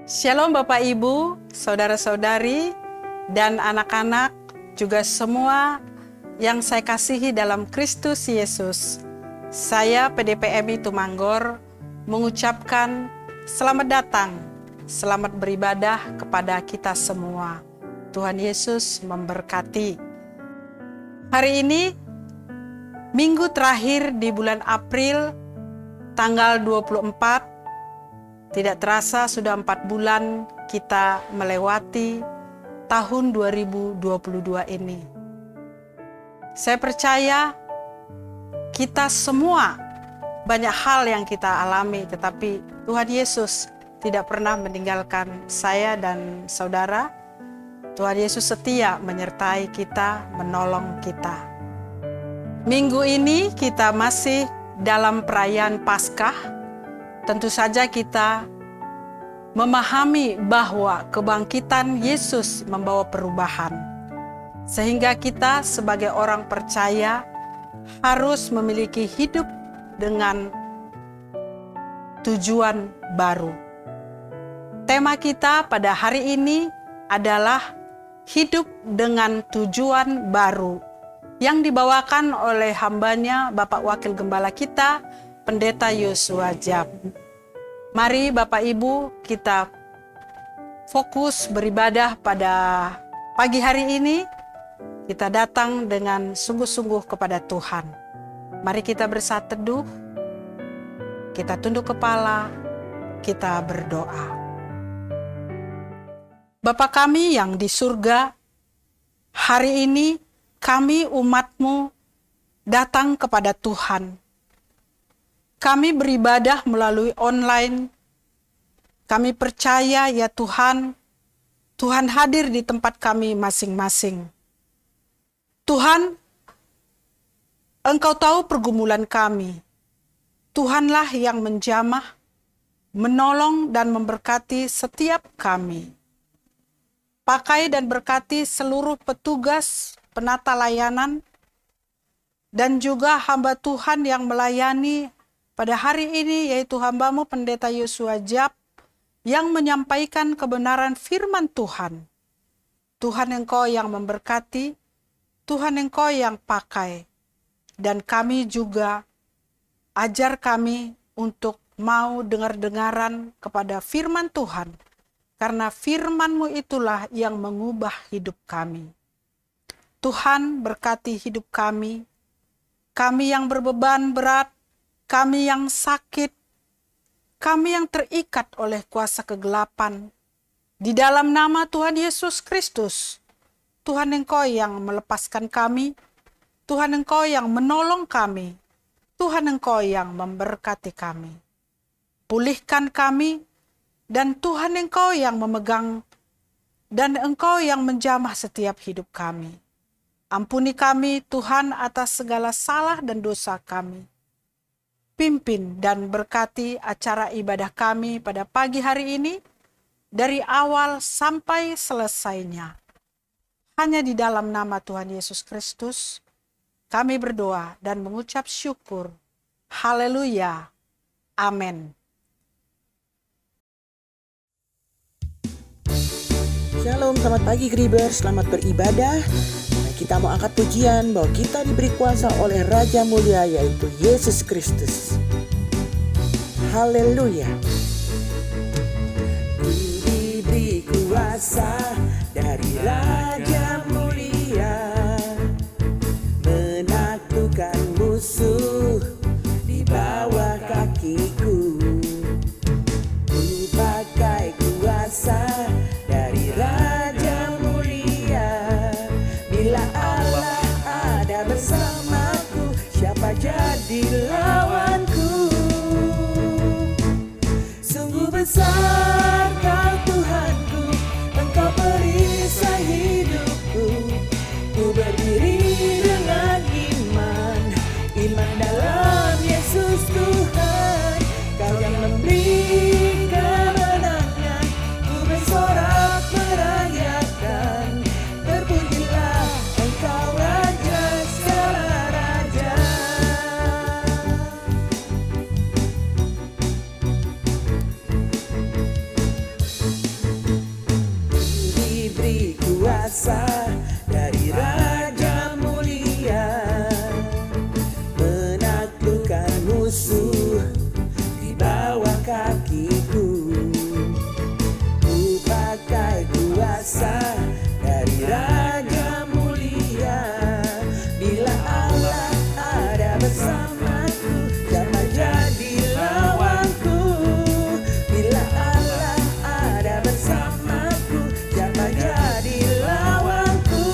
Shalom Bapak Ibu, saudara-saudari, dan anak-anak, juga semua yang saya kasihi dalam Kristus Yesus. Saya PDPMI Tumanggor mengucapkan selamat datang, selamat beribadah kepada kita semua. Tuhan Yesus memberkati. Hari ini, minggu terakhir di bulan April, tanggal 24, tidak terasa sudah 4 bulan kita melewati tahun 2022 ini. Saya percaya kita semua banyak hal yang kita alami, tetapi Tuhan Yesus tidak pernah meninggalkan saya dan saudara. Tuhan Yesus setia menyertai kita, menolong kita. Minggu ini kita masih dalam perayaan Paskah. Tentu saja kita memahami bahwa kebangkitan Yesus membawa perubahan. Sehingga kita sebagai orang percaya harus memiliki hidup dengan tujuan baru. Tema kita pada hari ini adalah hidup dengan tujuan baru yang dibawakan oleh hambanya Bapak Wakil Gembala kita, Pendeta Yosua Jab. Mari Bapak Ibu kita fokus beribadah pada pagi hari ini. Kita datang dengan sungguh-sungguh kepada Tuhan. Mari kita bersatu teduh, kita tunduk kepala, kita berdoa. Bapa kami yang di surga, hari ini kami umat-Mu datang kepada Tuhan. Kami beribadah melalui online. Kami percaya ya Tuhan, Tuhan hadir di tempat kami masing-masing. Tuhan, Engkau tahu pergumulan kami. Tuhanlah yang menjamah, menolong dan memberkati setiap kami. Pakai dan berkati seluruh petugas penata layanan dan juga hamba Tuhan yang melayani pada hari ini, yaitu hamba-Mu Pendeta Yosua Jab yang menyampaikan kebenaran firman Tuhan. Tuhan Engkau yang memberkati, Tuhan Engkau yang pakai. Dan kami juga ajar kami untuk mau dengar-dengaran kepada firman Tuhan. Karena firman-Mu itulah yang mengubah hidup kami. Tuhan berkati hidup kami yang berbeban berat, kami yang sakit, kami yang terikat oleh kuasa kegelapan. Di dalam nama Tuhan Yesus Kristus, Tuhan Engkau yang melepaskan kami, Tuhan Engkau yang menolong kami, Tuhan Engkau yang memberkati kami. Pulihkan kami, dan Tuhan Engkau yang memegang, dan Engkau yang menjamah setiap hidup kami. Ampuni kami Tuhan atas segala salah dan dosa kami. Pimpin dan berkati acara ibadah kami pada pagi hari ini, dari awal sampai selesainya. Hanya di dalam nama Tuhan Yesus Kristus, kami berdoa dan mengucap syukur. Haleluya. Amin. Shalom, selamat pagi Kribers, selamat beribadah. Kita mau angkat pujian bahwa kita diberi kuasa oleh Raja Mulia, yaitu Yesus Kristus. Haleluya. Ku diberi kuasa dari Raja Mulia, menaklukkan musuh di bawah kakiku. Ku pakai kuasa dari Raja Mulia. Bila Allah ada bersamaku, siapa jadi lawanku? Sungguh besar Kau Tuhanku, Engkau perisai hidupku. Ku berdiri dengan iman dalam Yesus Tuhan. Kau yang memberi kemenangan, ku bersorak merayakan. Berpujilah Engkau Raja segala raja. musuh di bawah kakiku. Ku pakai kuasa dari Raja Mulia. Bila Allah ada bersamaku, siapa jadi lawanku? Bila Allah ada bersamaku, siapa jadi lawanku?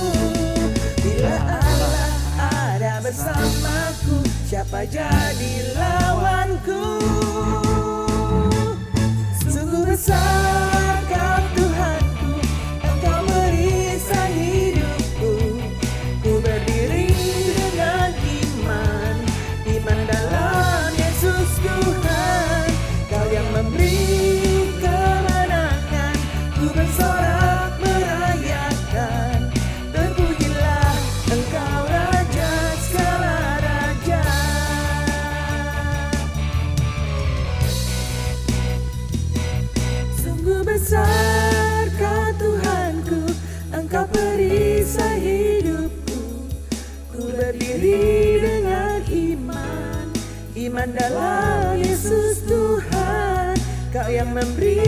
Bila Allah ada bersamaku, siapa jadi lawanku? Sungguh besar Kau Tuhanku, Engkau merisai hidupku. Ku berdiri dengan iman, iman dalam Yesus Tuhan. Kau yang memberi kemenangan, ku bersorak merayakan. Terpujilah Engkau Raja segala raja. Sungguh besar Kau Tuhanku, Engkau perisai hidupku. Ku berdiri dengan iman, iman dalam Yesus Tuhan. Kau yang memberi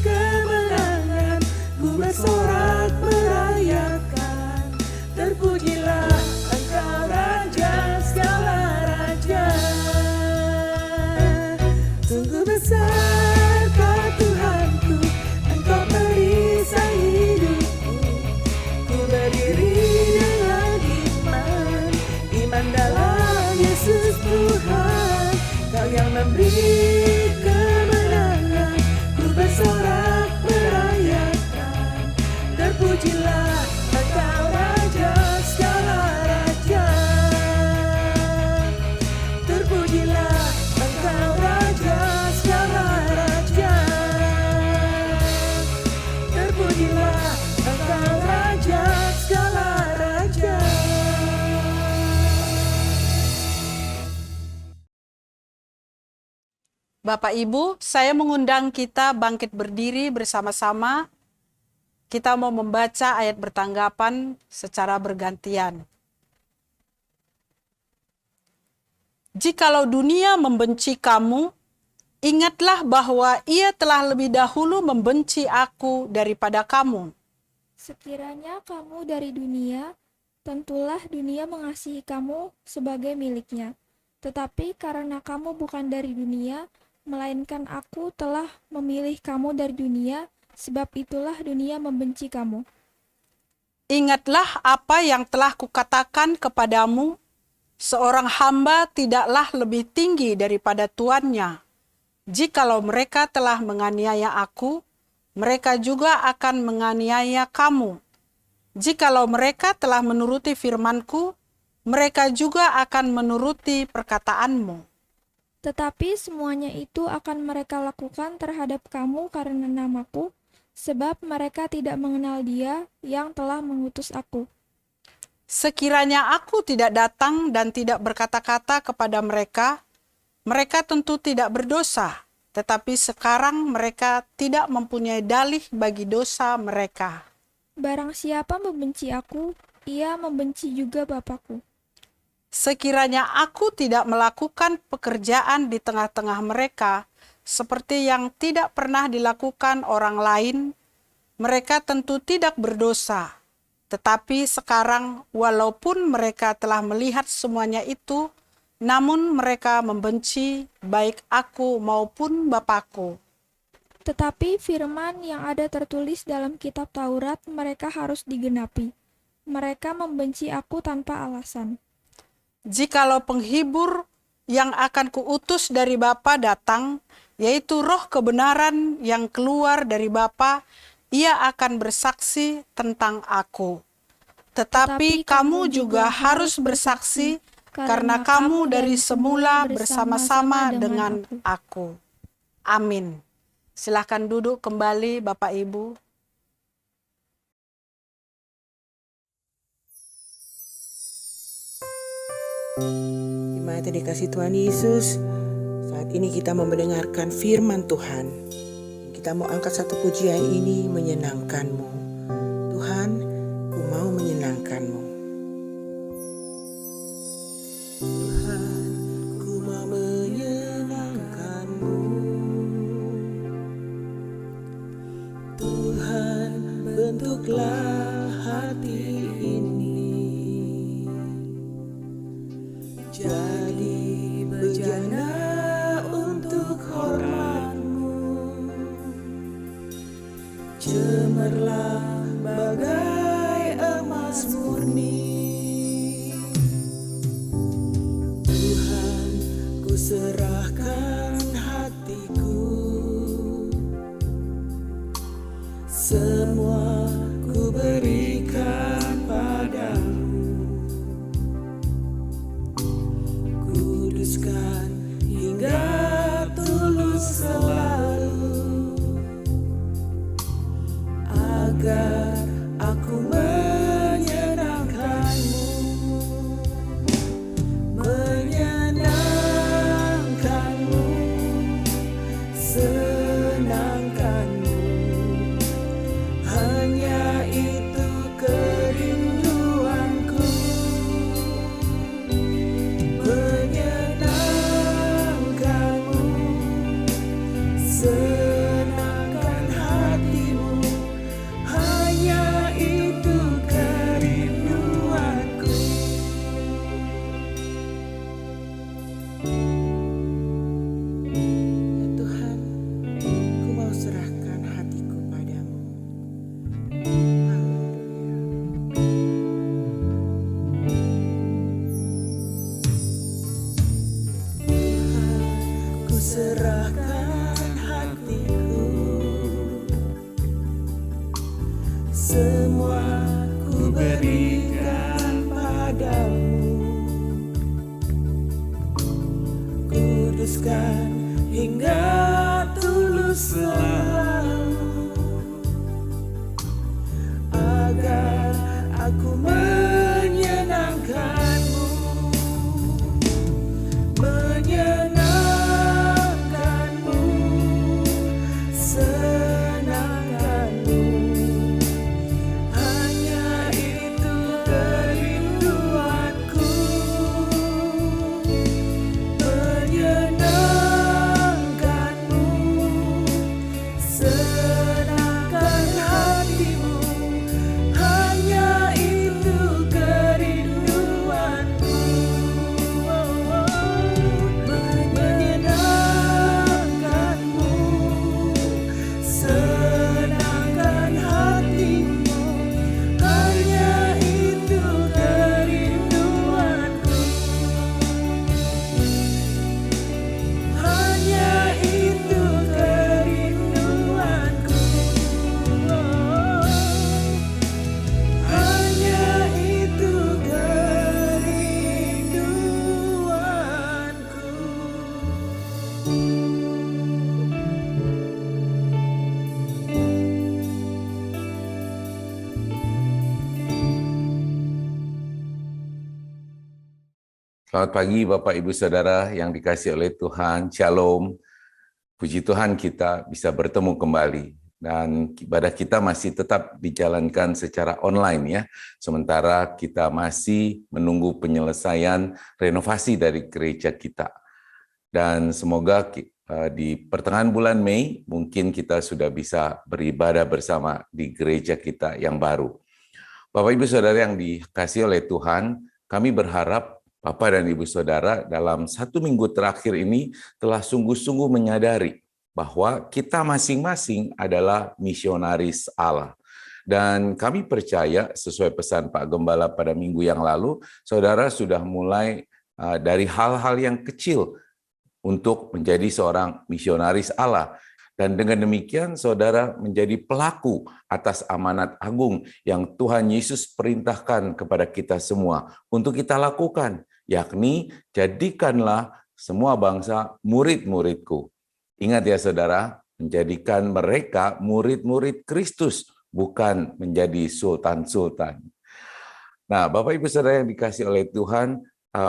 kemenangan, ku bersorak merayakan. Terpujilah Engkau Raja segala raja. Sungguh besar Kau Tuhanku, Engkau perisai hidupku. Ku berdiri dengan iman, iman dalam Yesus Tuhan. Kau yang memberi kemenangan, ku bersorak merayakan. Terpujilah Engkau Raja segala raja. Terpujilah Engkau Raja segala raja. Terpujilah Engkau Raja segala raja. Bapak Ibu, saya mengundang kita bangkit berdiri bersama-sama. Kita mau membaca ayat bertanggapan secara bergantian. Jikalau dunia membenci kamu, ingatlah bahwa ia telah lebih dahulu membenci aku daripada kamu. Sekiranya kamu dari dunia, tentulah dunia mengasihi kamu sebagai miliknya. Tetapi karena kamu bukan dari dunia, melainkan aku telah memilih kamu dari dunia, sebab itulah dunia membenci kamu. Ingatlah apa yang telah kukatakan kepadamu, seorang hamba tidaklah lebih tinggi daripada tuannya. Jikalau mereka telah menganiaya aku, mereka juga akan menganiaya kamu. Jikalau mereka telah menuruti firman-Ku, mereka juga akan menuruti perkataanmu. Tetapi semuanya itu akan mereka lakukan terhadap kamu karena namaku, sebab mereka tidak mengenal Dia yang telah mengutus aku. Sekiranya aku tidak datang dan tidak berkata-kata kepada mereka, mereka tentu tidak berdosa. Tetapi sekarang mereka tidak mempunyai dalih bagi dosa mereka. Barang siapa membenci aku, ia membenci juga Bapa-Ku. Sekiranya aku tidak melakukan pekerjaan di tengah-tengah mereka, seperti yang tidak pernah dilakukan orang lain, mereka tentu tidak berdosa. Tetapi sekarang, walaupun mereka telah melihat semuanya itu, namun mereka membenci baik aku maupun Bapa-Ku. Tetapi firman yang ada tertulis dalam kitab Taurat mereka harus digenapi. Mereka membenci aku tanpa alasan. Jikalau penghibur yang akan kuutus dari Bapa datang, yaitu roh kebenaran yang keluar dari Bapa, ia akan bersaksi tentang aku. Tetapi kamu juga harus bersaksi, karena kamu dari semula bersama-sama dengan aku. Amin. Silakan duduk kembali Bapak Ibu. Jemaat yang dikasih Tuhan Yesus, saat ini kita mau mendengarkan firman Tuhan. Kita mau angkat satu pujian ini menyenangkanmu. Tuhan, ku mau menyenangkanmu. Tuhan, ku mau menyenangkanmu. serahkan hatiku, semua ku berikan padamu. Kuduskan hingga tulus selalu, agar aku menyenangkanmu, menyenangkanmu, senangkanmu. Hanya itu kerinduanku, menyenangkanmu, senangkan hatimu. Hanya itu kerinduanku. Ya Tuhan, ku mau serahkan hatiku padamu. Ku serahkan hatiku, semua ku berikan padamu. Kuduskan hingga tulus selalu, agar aku menyenangkanmu, menyenangkanmu, senangkanmu. Hanya itu kerinduanku, menyenangkanmu, senangkan hatimu. Hanya itu kerinduanku, menyenangkanmu, senangkan hatimu. Hanya itu kerinduanku, hanya itu kerinduanku, hanya itu Selamat pagi Bapak Ibu Saudara yang dikasihi oleh Tuhan. Shalom. Puji Tuhan kita bisa bertemu kembali. Dan ibadah kita masih tetap dijalankan secara online ya. Sementara kita masih menunggu penyelesaian renovasi dari gereja kita. Dan semoga di pertengahan bulan Mei mungkin kita sudah bisa beribadah bersama di gereja kita yang baru. Bapak Ibu Saudara yang dikasihi oleh Tuhan, kami berharap Bapak dan Ibu Saudara dalam 1 minggu terakhir ini telah sungguh-sungguh menyadari bahwa kita masing-masing adalah misionaris Allah. Dan kami percaya sesuai pesan Pak Gembala pada minggu yang lalu, saudara sudah mulai dari hal-hal yang kecil untuk menjadi seorang misionaris Allah. Dan dengan demikian saudara menjadi pelaku atas amanat agung yang Tuhan Yesus perintahkan kepada kita semua untuk kita lakukan, yakni jadikanlah semua bangsa murid-muridku. Ingat ya saudara, menjadikan mereka murid-murid Kristus, bukan menjadi sultan-sultan. Nah, Bapak Ibu Saudara yang dikasihi oleh Tuhan,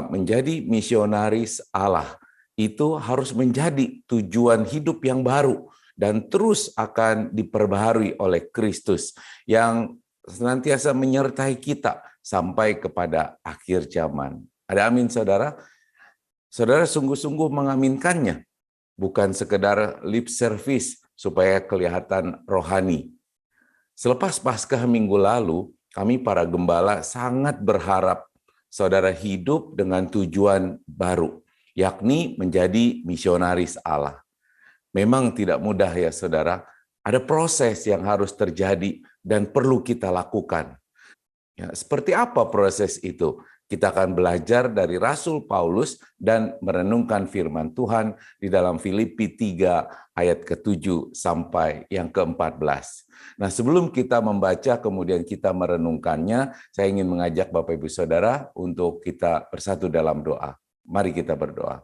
menjadi misionaris Allah itu harus menjadi tujuan hidup yang baru dan terus akan diperbaharui oleh Kristus yang senantiasa menyertai kita sampai kepada akhir zaman. Ada amin saudara? Saudara sungguh-sungguh mengaminkannya, bukan sekedar lip service supaya kelihatan rohani. Selepas Paskah minggu lalu, kami para gembala sangat berharap saudara hidup dengan tujuan baru, yakni menjadi misionaris Allah. Memang tidak mudah ya saudara, ada proses yang harus terjadi dan perlu kita lakukan. Ya, seperti apa proses itu? Kita akan belajar dari Rasul Paulus dan merenungkan firman Tuhan di dalam Filipi 3 ayat ke-7 sampai yang ke-14. Nah, sebelum kita membaca kemudian kita merenungkannya, saya ingin mengajak Bapak Ibu Saudara untuk kita bersatu dalam doa. Mari kita berdoa.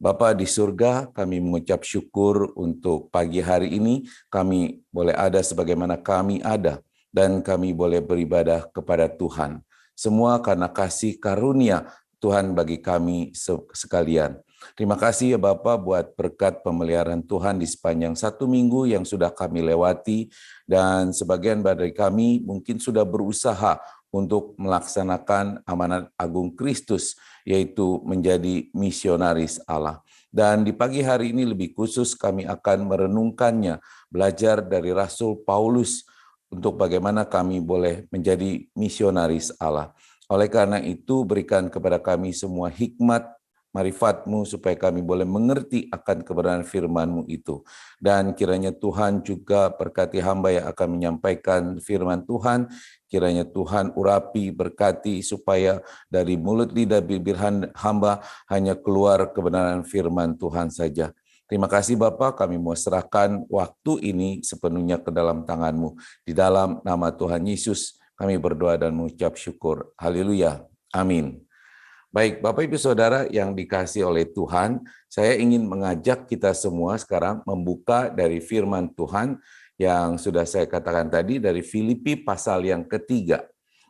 Bapa di surga, kami mengucap syukur untuk pagi hari ini, kami boleh ada sebagaimana kami ada, dan kami boleh beribadah kepada Tuhan. Semua karena kasih karunia Tuhan bagi kami sekalian. Terima kasih ya Bapak buat berkat pemeliharaan Tuhan di sepanjang 1 minggu yang sudah kami lewati, dan sebagian dari kami mungkin sudah berusaha untuk melaksanakan amanat agung Kristus, yaitu menjadi misionaris Allah. Dan di pagi hari ini lebih khusus kami akan merenungkannya, belajar dari Rasul Paulus untuk bagaimana kami boleh menjadi misionaris Allah. Oleh karena itu, berikan kepada kami semua hikmat, marifat-Mu supaya kami boleh mengerti akan kebenaran firman-Mu itu. Dan kiranya Tuhan juga berkati hamba yang akan menyampaikan firman Tuhan, kiranya Tuhan urapi, berkati supaya dari mulut lidah bibir hamba hanya keluar kebenaran firman Tuhan saja. Terima kasih Bapa, kami mau serahkan waktu ini sepenuhnya ke dalam tangan-Mu. Di dalam nama Tuhan Yesus kami berdoa dan mengucap syukur. Haleluya. Amin. Baik, Bapak Ibu Saudara yang dikasihi oleh Tuhan, saya ingin mengajak kita semua sekarang membuka dari firman Tuhan yang sudah saya katakan tadi dari Filipi pasal yang ketiga.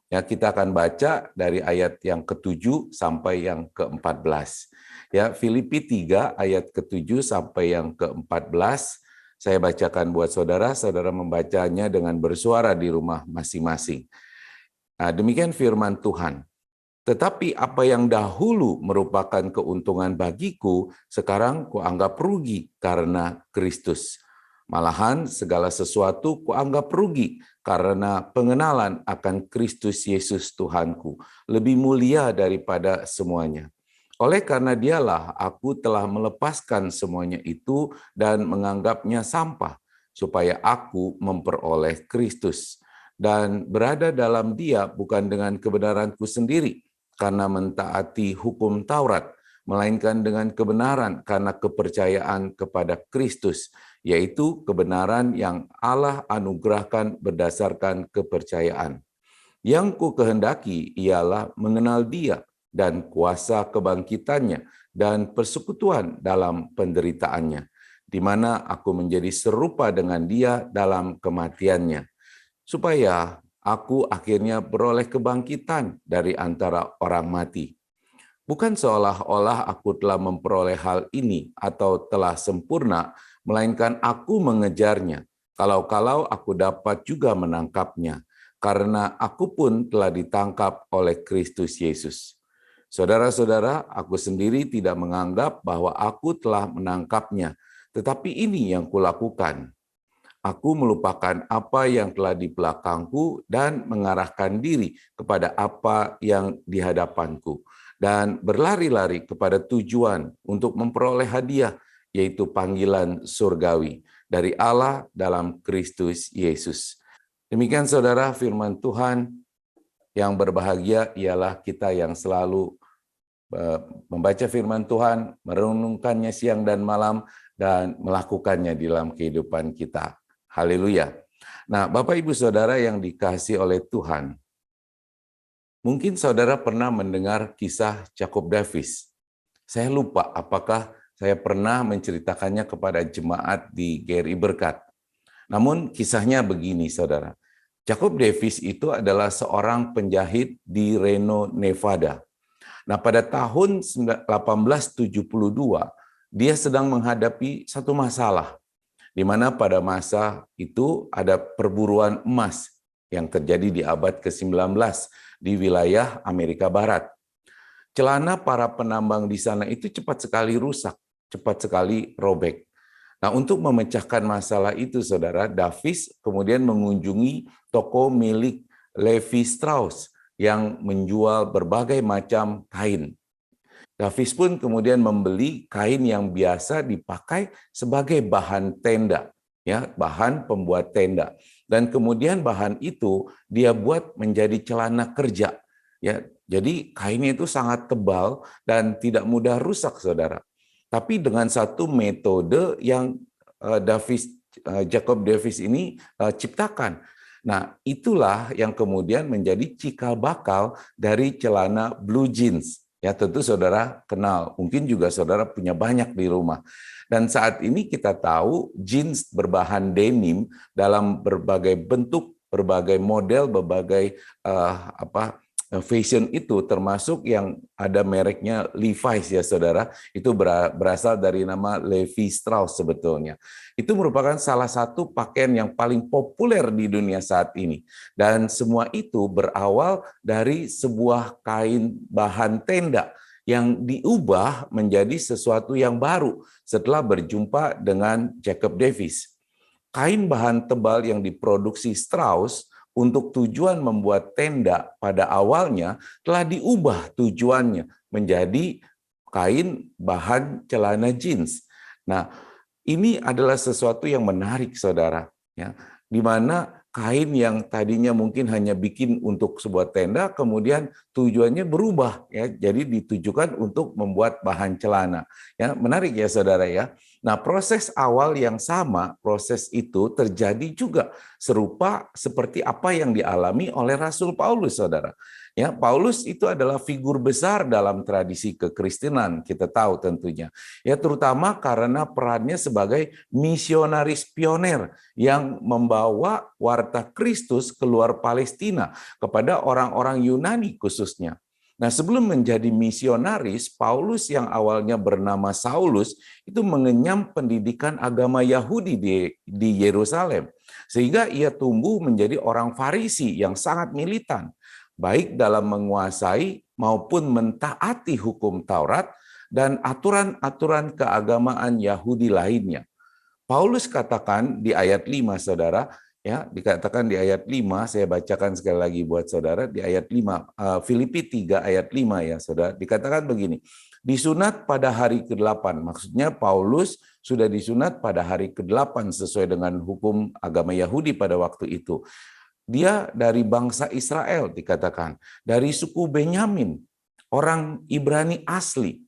Ya, kita akan baca dari ayat yang ke-7 sampai yang ke-14. Ya, Filipi 3 ayat ke-7 sampai yang ke-14. Saya bacakan buat saudara, saudara membacanya dengan bersuara di rumah masing-masing. Nah, demikian firman Tuhan. Tetapi apa yang dahulu merupakan keuntungan bagiku, sekarang kuanggap rugi karena Kristus. Malahan segala sesuatu kuanggap rugi karena pengenalan akan Kristus Yesus Tuhanku, lebih mulia daripada semuanya. Oleh karena dialah aku telah melepaskan semuanya itu dan menganggapnya sampah, supaya aku memperoleh Kristus dan berada dalam Dia bukan dengan kebenaranku sendiri, karena mentaati hukum Taurat, melainkan dengan kebenaran karena kepercayaan kepada Kristus, yaitu kebenaran yang Allah anugerahkan berdasarkan kepercayaan. Yang ku kehendaki ialah mengenal Dia dan kuasa kebangkitannya dan persekutuan dalam penderitaannya, di mana aku menjadi serupa dengan Dia dalam kematiannya, supaya aku akhirnya beroleh kebangkitan dari antara orang mati. Bukan seolah-olah aku telah memperoleh hal ini atau telah sempurna, melainkan aku mengejarnya, kalau-kalau aku dapat juga menangkapnya, karena aku pun telah ditangkap oleh Kristus Yesus. Saudara-saudara, aku sendiri tidak menganggap bahwa aku telah menangkapnya, tetapi ini yang kulakukan. Aku melupakan apa yang telah di belakangku dan mengarahkan diri kepada apa yang di hadapanku, dan berlari-lari kepada tujuan untuk memperoleh hadiah, yaitu panggilan surgawi dari Allah dalam Kristus Yesus. Demikian saudara firman Tuhan. Yang berbahagia ialah kita yang selalu membaca firman Tuhan, merenungkannya siang dan malam, dan melakukannya di dalam kehidupan kita. Haleluya. Nah, Bapak Ibu Saudara yang dikasihi oleh Tuhan, mungkin saudara pernah mendengar kisah Jacob Davis. Saya lupa apakah saya pernah menceritakannya kepada jemaat di GRI Berkat. Namun kisahnya begini saudara. Jacob Davis itu adalah seorang penjahit di Reno, Nevada. Nah, pada tahun 1872, dia sedang menghadapi satu masalah, di mana pada masa itu ada perburuan emas yang terjadi di abad ke-19 di wilayah Amerika Barat. Celana para penambang di sana itu cepat sekali rusak, cepat sekali robek. Nah, untuk memecahkan masalah itu, saudara, Davis kemudian mengunjungi toko milik Levi Strauss yang menjual berbagai macam kain. Davis pun kemudian membeli kain yang biasa dipakai sebagai bahan tenda, ya, bahan pembuat tenda. Dan kemudian bahan itu dia buat menjadi celana kerja. Ya, jadi kainnya itu sangat tebal dan tidak mudah rusak, saudara. Tapi dengan satu metode yang Jacob Davis ini ciptakan. Nah, itulah yang kemudian menjadi cikal bakal dari celana blue jeans. Ya, tentu saudara kenal, mungkin juga saudara punya banyak di rumah. Dan saat ini kita tahu jeans berbahan denim dalam berbagai bentuk, berbagai model, berbagai fashion itu, termasuk yang ada mereknya Levi's ya saudara, itu berasal dari nama Levi Strauss sebetulnya. Itu merupakan salah satu pakaian yang paling populer di dunia saat ini. Dan semua itu berawal dari sebuah kain bahan tenda yang diubah menjadi sesuatu yang baru setelah berjumpa dengan Jacob Davis. Kain bahan tebal yang diproduksi Strauss untuk tujuan membuat tenda pada awalnya telah diubah tujuannya menjadi kain bahan celana jeans. Nah, ini adalah sesuatu yang menarik, saudara, ya, di mana kain yang tadinya mungkin hanya bikin untuk sebuah tenda, kemudian tujuannya berubah, ya, jadi ditujukan untuk membuat bahan celana. Ya, menarik ya, saudara ya. Nah, proses awal yang sama, proses itu terjadi juga serupa seperti apa yang dialami oleh Rasul Paulus, saudara. Ya, Paulus itu adalah figur besar dalam tradisi kekristenan, kita tahu tentunya. Ya, terutama karena perannya sebagai misionaris pioner yang membawa warta Kristus keluar Palestina kepada orang-orang Yunani khususnya. Nah, sebelum menjadi misionaris, Paulus yang awalnya bernama Saulus itu mengenyam pendidikan agama Yahudi di Yerusalem, sehingga ia tumbuh menjadi orang Farisi yang sangat militan, baik dalam menguasai maupun mentaati hukum Taurat dan aturan-aturan keagamaan Yahudi lainnya. Paulus katakan di ayat 5, saudara, ya, dikatakan di ayat 5, saya bacakan sekali lagi buat saudara, di ayat 5, Filipi 3 ayat 5 ya saudara, dikatakan begini, disunat pada hari ke-8, maksudnya Paulus sudah disunat pada hari ke-8 sesuai dengan hukum agama Yahudi pada waktu itu. Dia dari bangsa Israel dikatakan, dari suku Benyamin, orang Ibrani asli.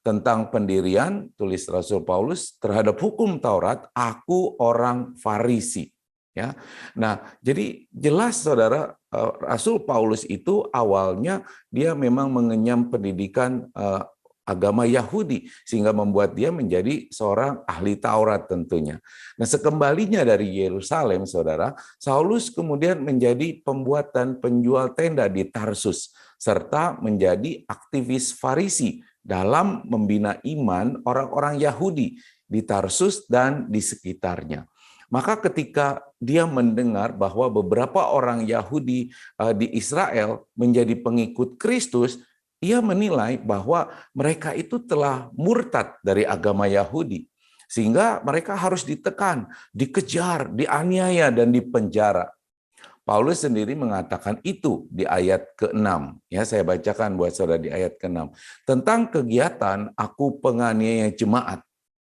Tentang pendirian, tulis Rasul Paulus, terhadap hukum Taurat, aku orang Farisi. Ya, nah jadi jelas saudara, Rasul Paulus itu awalnya dia memang mengenyam pendidikan agama Yahudi sehingga membuat dia menjadi seorang ahli Taurat tentunya. Nah, sekembalinya dari Yerusalem, saudara, Saulus kemudian menjadi pembuat dan penjual tenda di Tarsus serta menjadi aktivis Farisi dalam membina iman orang-orang Yahudi di Tarsus dan di sekitarnya. Maka ketika dia mendengar bahwa beberapa orang Yahudi di Israel menjadi pengikut Kristus, ia menilai bahwa mereka itu telah murtad dari agama Yahudi. Sehingga mereka harus ditekan, dikejar, dianiaya, dan dipenjara. Paulus sendiri mengatakan itu di ayat ke-6. Ya, saya bacakan buat saudara di ayat ke-6. Tentang kegiatan aku penganiaya jemaat.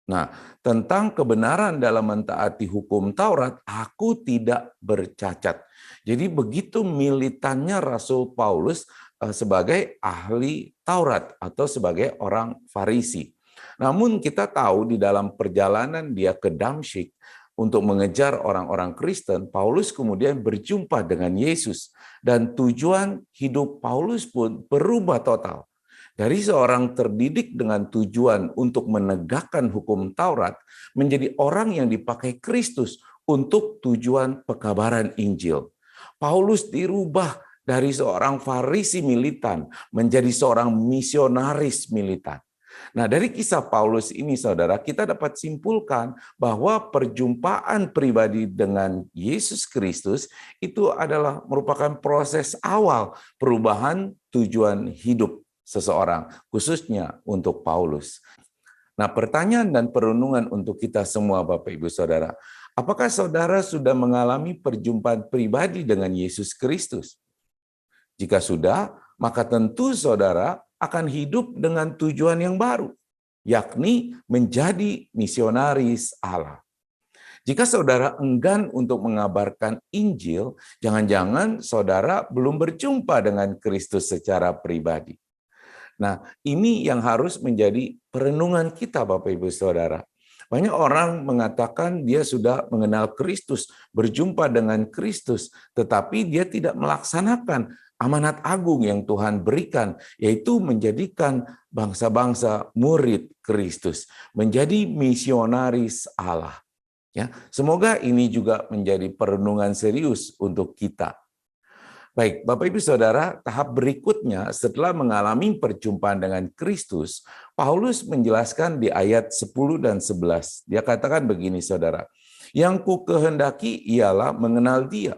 Nah, tentang kebenaran dalam mentaati hukum Taurat, aku tidak bercacat. Jadi begitu militannya Rasul Paulus sebagai ahli Taurat atau sebagai orang Farisi. Namun kita tahu di dalam perjalanan dia ke Damsyik untuk mengejar orang-orang Kristen, Paulus kemudian berjumpa dengan Yesus. Dan tujuan hidup Paulus pun berubah total. Dari seorang terdidik dengan tujuan untuk menegakkan hukum Taurat, menjadi orang yang dipakai Kristus untuk tujuan pekabaran Injil. Paulus dirubah dari seorang Farisi militan menjadi seorang misionaris militan. Nah, dari kisah Paulus ini, saudara, kita dapat simpulkan bahwa perjumpaan pribadi dengan Yesus Kristus itu adalah merupakan proses awal perubahan tujuan hidup seseorang, khususnya untuk Paulus. Nah, pertanyaan dan perenungan untuk kita semua, Bapak, Ibu, Saudara, apakah saudara sudah mengalami perjumpaan pribadi dengan Yesus Kristus? Jika sudah, maka tentu saudara akan hidup dengan tujuan yang baru, yakni menjadi misionaris Allah. Jika saudara enggan untuk mengabarkan Injil, jangan-jangan saudara belum berjumpa dengan Kristus secara pribadi. Nah, ini yang harus menjadi perenungan kita, Bapak Ibu Saudara. Banyak orang mengatakan dia sudah mengenal Kristus, berjumpa dengan Kristus, tetapi dia tidak melaksanakan amanat agung yang Tuhan berikan, yaitu menjadikan bangsa-bangsa murid Kristus, menjadi misionaris Allah. Ya, semoga ini juga menjadi perenungan serius untuk kita. Baik, Bapak Ibu Saudara, tahap berikutnya setelah mengalami perjumpaan dengan Kristus, Paulus menjelaskan di ayat 10 dan 11. Dia katakan begini, Saudara, yang ku kehendaki ialah mengenal Dia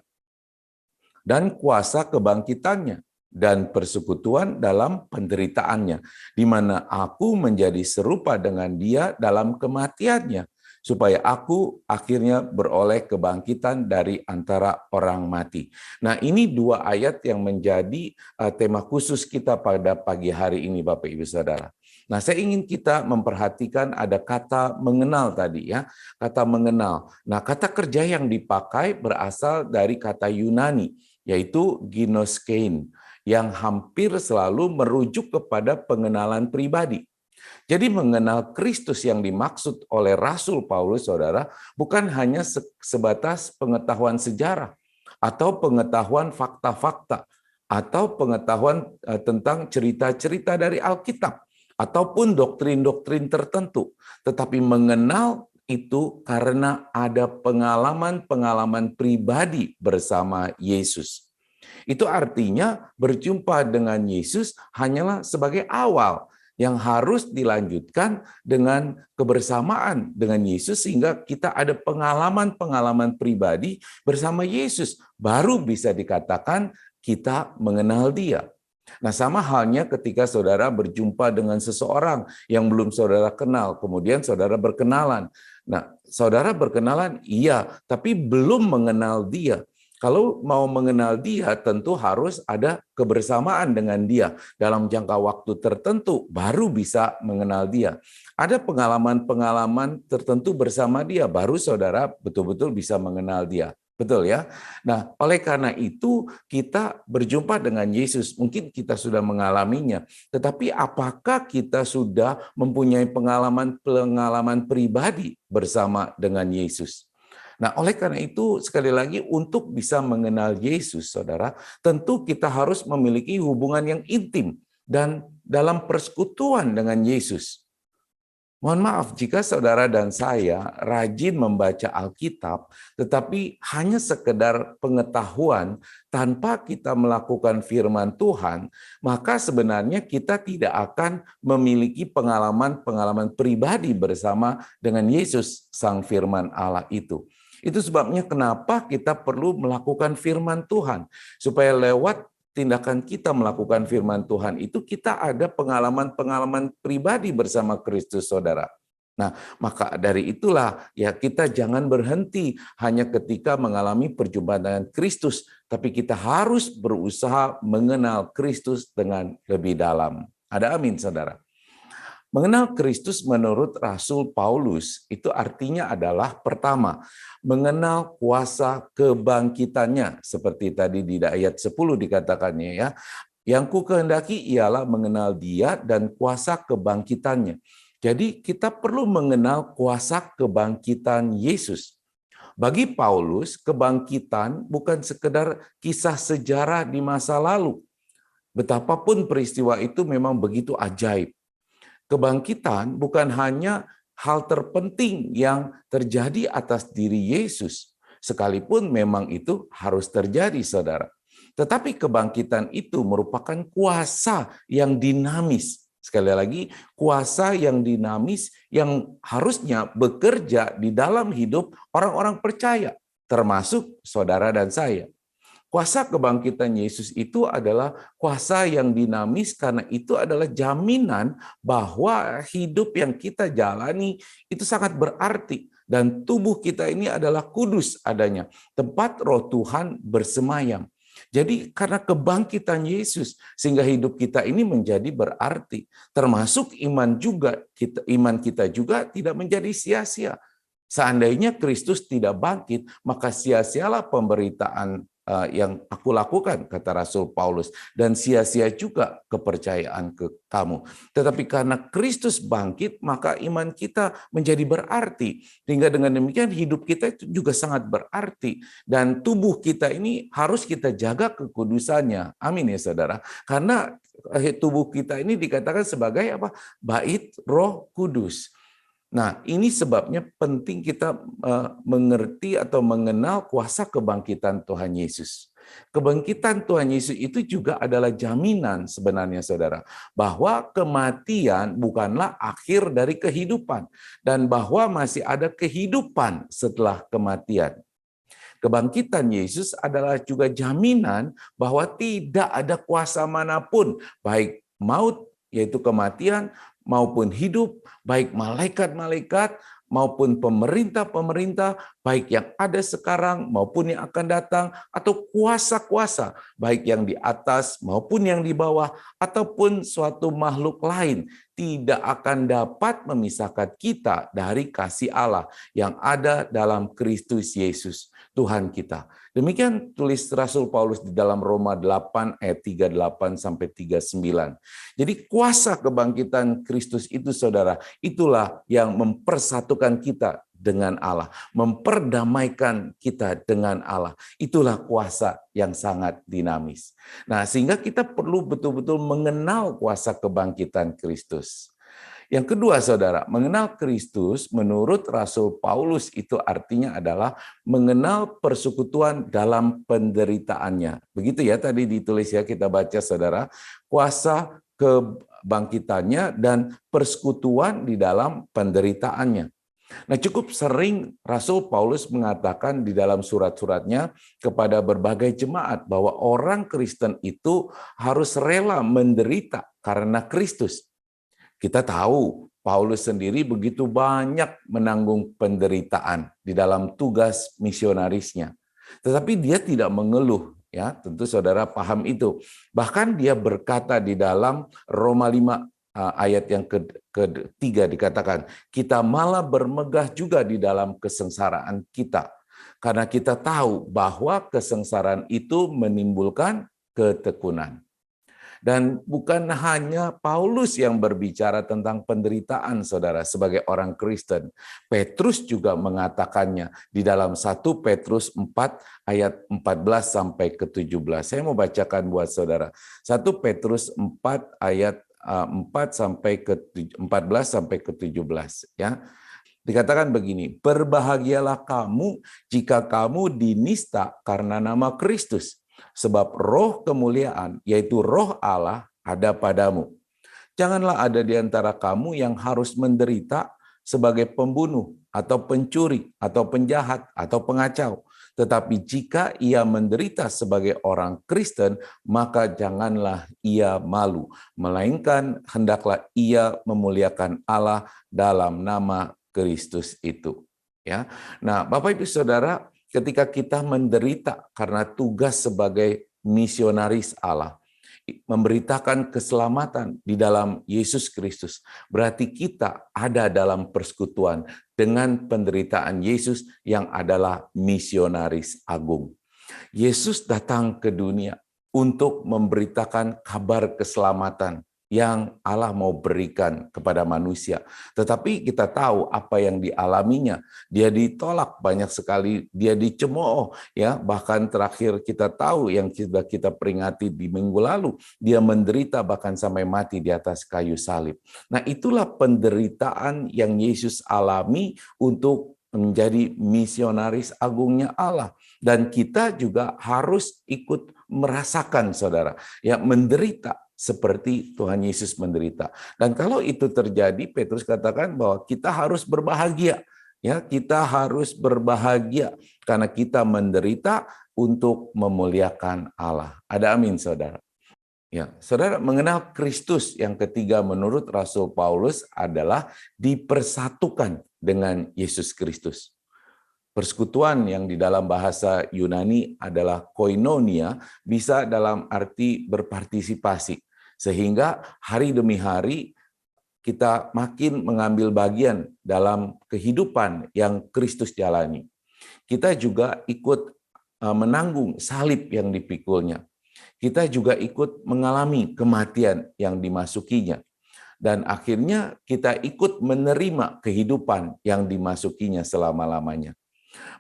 dan kuasa kebangkitannya dan persekutuan dalam penderitaannya, di mana aku menjadi serupa dengan Dia dalam kematiannya, supaya aku akhirnya beroleh kebangkitan dari antara orang mati. Nah, ini dua ayat yang menjadi tema khusus kita pada pagi hari ini, Bapak Ibu Saudara. Nah, saya ingin kita memperhatikan ada kata mengenal tadi ya, kata mengenal. Nah, kata kerja yang dipakai berasal dari kata Yunani, yaitu ginoskein, yang hampir selalu merujuk kepada pengenalan pribadi. Jadi mengenal Kristus yang dimaksud oleh Rasul Paulus, saudara, bukan hanya sebatas pengetahuan sejarah atau pengetahuan fakta-fakta atau pengetahuan tentang cerita-cerita dari Alkitab ataupun doktrin-doktrin tertentu, tetapi mengenal itu karena ada pengalaman-pengalaman pribadi bersama Yesus. Itu artinya berjumpa dengan Yesus hanyalah sebagai awal yang harus dilanjutkan dengan kebersamaan dengan Yesus sehingga kita ada pengalaman-pengalaman pribadi bersama Yesus. Baru bisa dikatakan kita mengenal Dia. Nah, sama halnya ketika saudara berjumpa dengan seseorang yang belum saudara kenal, kemudian saudara berkenalan. Nah, saudara berkenalan, iya, tapi belum mengenal Dia. Kalau mau mengenal Dia, tentu harus ada kebersamaan dengan Dia. Dalam jangka waktu tertentu, baru bisa mengenal Dia. Ada pengalaman-pengalaman tertentu bersama Dia, baru saudara betul-betul bisa mengenal Dia. Betul ya? Nah, oleh karena itu kita berjumpa dengan Yesus. Mungkin kita sudah mengalaminya. Tetapi apakah kita sudah mempunyai pengalaman pribadi bersama dengan Yesus? Nah, oleh karena itu, sekali lagi, untuk bisa mengenal Yesus, saudara, tentu kita harus memiliki hubungan yang intim dan dalam persekutuan dengan Yesus. Mohon maaf jika saudara dan saya rajin membaca Alkitab, tetapi hanya sekedar pengetahuan tanpa kita melakukan firman Tuhan, maka sebenarnya kita tidak akan memiliki pengalaman-pengalaman pribadi bersama dengan Yesus, Sang Firman Allah itu. Itu sebabnya kenapa kita perlu melakukan firman Tuhan. Supaya lewat tindakan kita melakukan firman Tuhan itu kita ada pengalaman-pengalaman pribadi bersama Kristus, saudara. Nah, maka dari itulah ya kita jangan berhenti hanya ketika mengalami perjumpaan dengan Kristus, tapi kita harus berusaha mengenal Kristus dengan lebih dalam. Ada amin, saudara. Mengenal Kristus menurut Rasul Paulus itu artinya adalah pertama, mengenal kuasa kebangkitannya. Seperti tadi di ayat 10 dikatakannya ya. Yang ku kehendaki ialah mengenal Dia dan kuasa kebangkitannya. Jadi kita perlu mengenal kuasa kebangkitan Yesus. Bagi Paulus, kebangkitan bukan sekedar kisah sejarah di masa lalu. Betapapun peristiwa itu memang begitu ajaib. Kebangkitan bukan hanya hal terpenting yang terjadi atas diri Yesus, sekalipun memang itu harus terjadi, saudara. Tetapi kebangkitan itu merupakan kuasa yang dinamis. Sekali lagi, kuasa yang dinamis yang harusnya bekerja di dalam hidup orang-orang percaya, termasuk saudara dan saya. Kuasa kebangkitan Yesus itu adalah kuasa yang dinamis karena itu adalah jaminan bahwa hidup yang kita jalani itu sangat berarti dan tubuh kita ini adalah kudus adanya, tempat Roh Tuhan bersemayam. Jadi karena kebangkitan Yesus sehingga hidup kita ini menjadi berarti, termasuk iman kita juga tidak menjadi sia-sia. Seandainya Kristus tidak bangkit, maka sia-sialah pemberitaan yang aku lakukan, kata Rasul Paulus, dan sia-sia juga kepercayaan ke kamu. Tetapi karena Kristus bangkit, maka iman kita menjadi berarti. Sehingga dengan demikian hidup kita itu juga sangat berarti. Dan tubuh kita ini harus kita jaga kekudusannya. Amin ya saudara. Karena tubuh kita ini dikatakan sebagai apa? Bait Roh Kudus. Nah, ini sebabnya penting kita mengerti atau mengenal kuasa kebangkitan Tuhan Yesus. Kebangkitan Tuhan Yesus itu juga adalah jaminan sebenarnya saudara, bahwa kematian bukanlah akhir dari kehidupan, dan bahwa masih ada kehidupan setelah kematian. Kebangkitan Yesus adalah juga jaminan bahwa tidak ada kuasa manapun, baik maut, yaitu kematian, maupun hidup, baik malaikat-malaikat, maupun pemerintah-pemerintah, baik yang ada sekarang maupun yang akan datang, atau kuasa-kuasa, baik yang di atas maupun yang di bawah, ataupun suatu makhluk lain, tidak akan dapat memisahkan kita dari kasih Allah yang ada dalam Kristus Yesus, Tuhan kita. Demikian tulis Rasul Paulus di dalam Roma 8 ayat 38 sampai 39. Jadi kuasa kebangkitan Kristus itu saudara, itulah yang mempersatukan kita dengan Allah, memperdamaikan kita dengan Allah. Itulah kuasa yang sangat dinamis. Nah, sehingga kita perlu betul-betul mengenal kuasa kebangkitan Kristus. Yang kedua, saudara, mengenal Kristus menurut Rasul Paulus itu artinya adalah mengenal persekutuan dalam penderitaannya. Begitu ya tadi ditulis ya, kita baca saudara, kuasa kebangkitannya dan persekutuan di dalam penderitaannya. Nah, cukup sering Rasul Paulus mengatakan di dalam surat-suratnya kepada berbagai jemaat bahwa orang Kristen itu harus rela menderita karena Kristus. Kita tahu Paulus sendiri begitu banyak menanggung penderitaan di dalam tugas misionarisnya. Tetapi dia tidak mengeluh, ya, tentu saudara paham itu. Bahkan dia berkata di dalam Roma 5 ayat yang ketiga dikatakan, kita malah bermegah juga di dalam kesengsaraan kita. Karena kita tahu bahwa kesengsaraan itu menimbulkan ketekunan. Dan bukan hanya Paulus yang berbicara tentang penderitaan, saudara, sebagai orang Kristen. Petrus juga mengatakannya di dalam 1 Petrus 4 ayat 14 sampai ke 17. Saya mau bacakan buat saudara. 1 Petrus 4 ayat 4 sampai ke 14 sampai ke 17 ya. Dikatakan begini, berbahagialah kamu jika kamu dinista karena nama Kristus. Sebab roh kemuliaan, yaitu roh Allah, ada padamu. Janganlah ada di antara kamu yang harus menderita sebagai pembunuh, atau pencuri, atau penjahat, atau pengacau. Tetapi jika ia menderita sebagai orang Kristen, maka janganlah ia malu. Melainkan hendaklah ia memuliakan Allah dalam nama Kristus itu. Ya, nah Bapak Ibu Saudara, ketika kita menderita karena tugas sebagai misionaris Allah, memberitakan keselamatan di dalam Yesus Kristus, berarti kita ada dalam persekutuan dengan penderitaan Yesus yang adalah misionaris agung. Yesus datang ke dunia untuk memberitakan kabar keselamatan yang Allah mau berikan kepada manusia. Tetapi kita tahu apa yang dialaminya. Dia ditolak banyak sekali, dia dicemooh, ya. Bahkan terakhir kita tahu yang sudah kita peringati di minggu lalu, dia menderita bahkan sampai mati di atas kayu salib. Nah, itulah penderitaan yang Yesus alami untuk menjadi misionaris agungnya Allah. Dan kita juga harus ikut merasakan, saudara, ya, menderita seperti Tuhan Yesus menderita. Dan kalau itu terjadi, Petrus katakan bahwa kita harus berbahagia. Ya, kita harus berbahagia karena kita menderita untuk memuliakan Allah. Ada amin, saudara. Ya, saudara, mengenal Kristus yang ketiga menurut Rasul Paulus adalah dipersatukan dengan Yesus Kristus. Persekutuan yang di dalam bahasa Yunani adalah koinonia, bisa dalam arti berpartisipasi. Sehingga hari demi hari kita makin mengambil bagian dalam kehidupan yang Kristus jalani. Kita juga ikut menanggung salib yang dipikulnya. Kita juga ikut mengalami kematian yang dimasukinya. Dan akhirnya kita ikut menerima kehidupan yang dimasukinya selama-lamanya.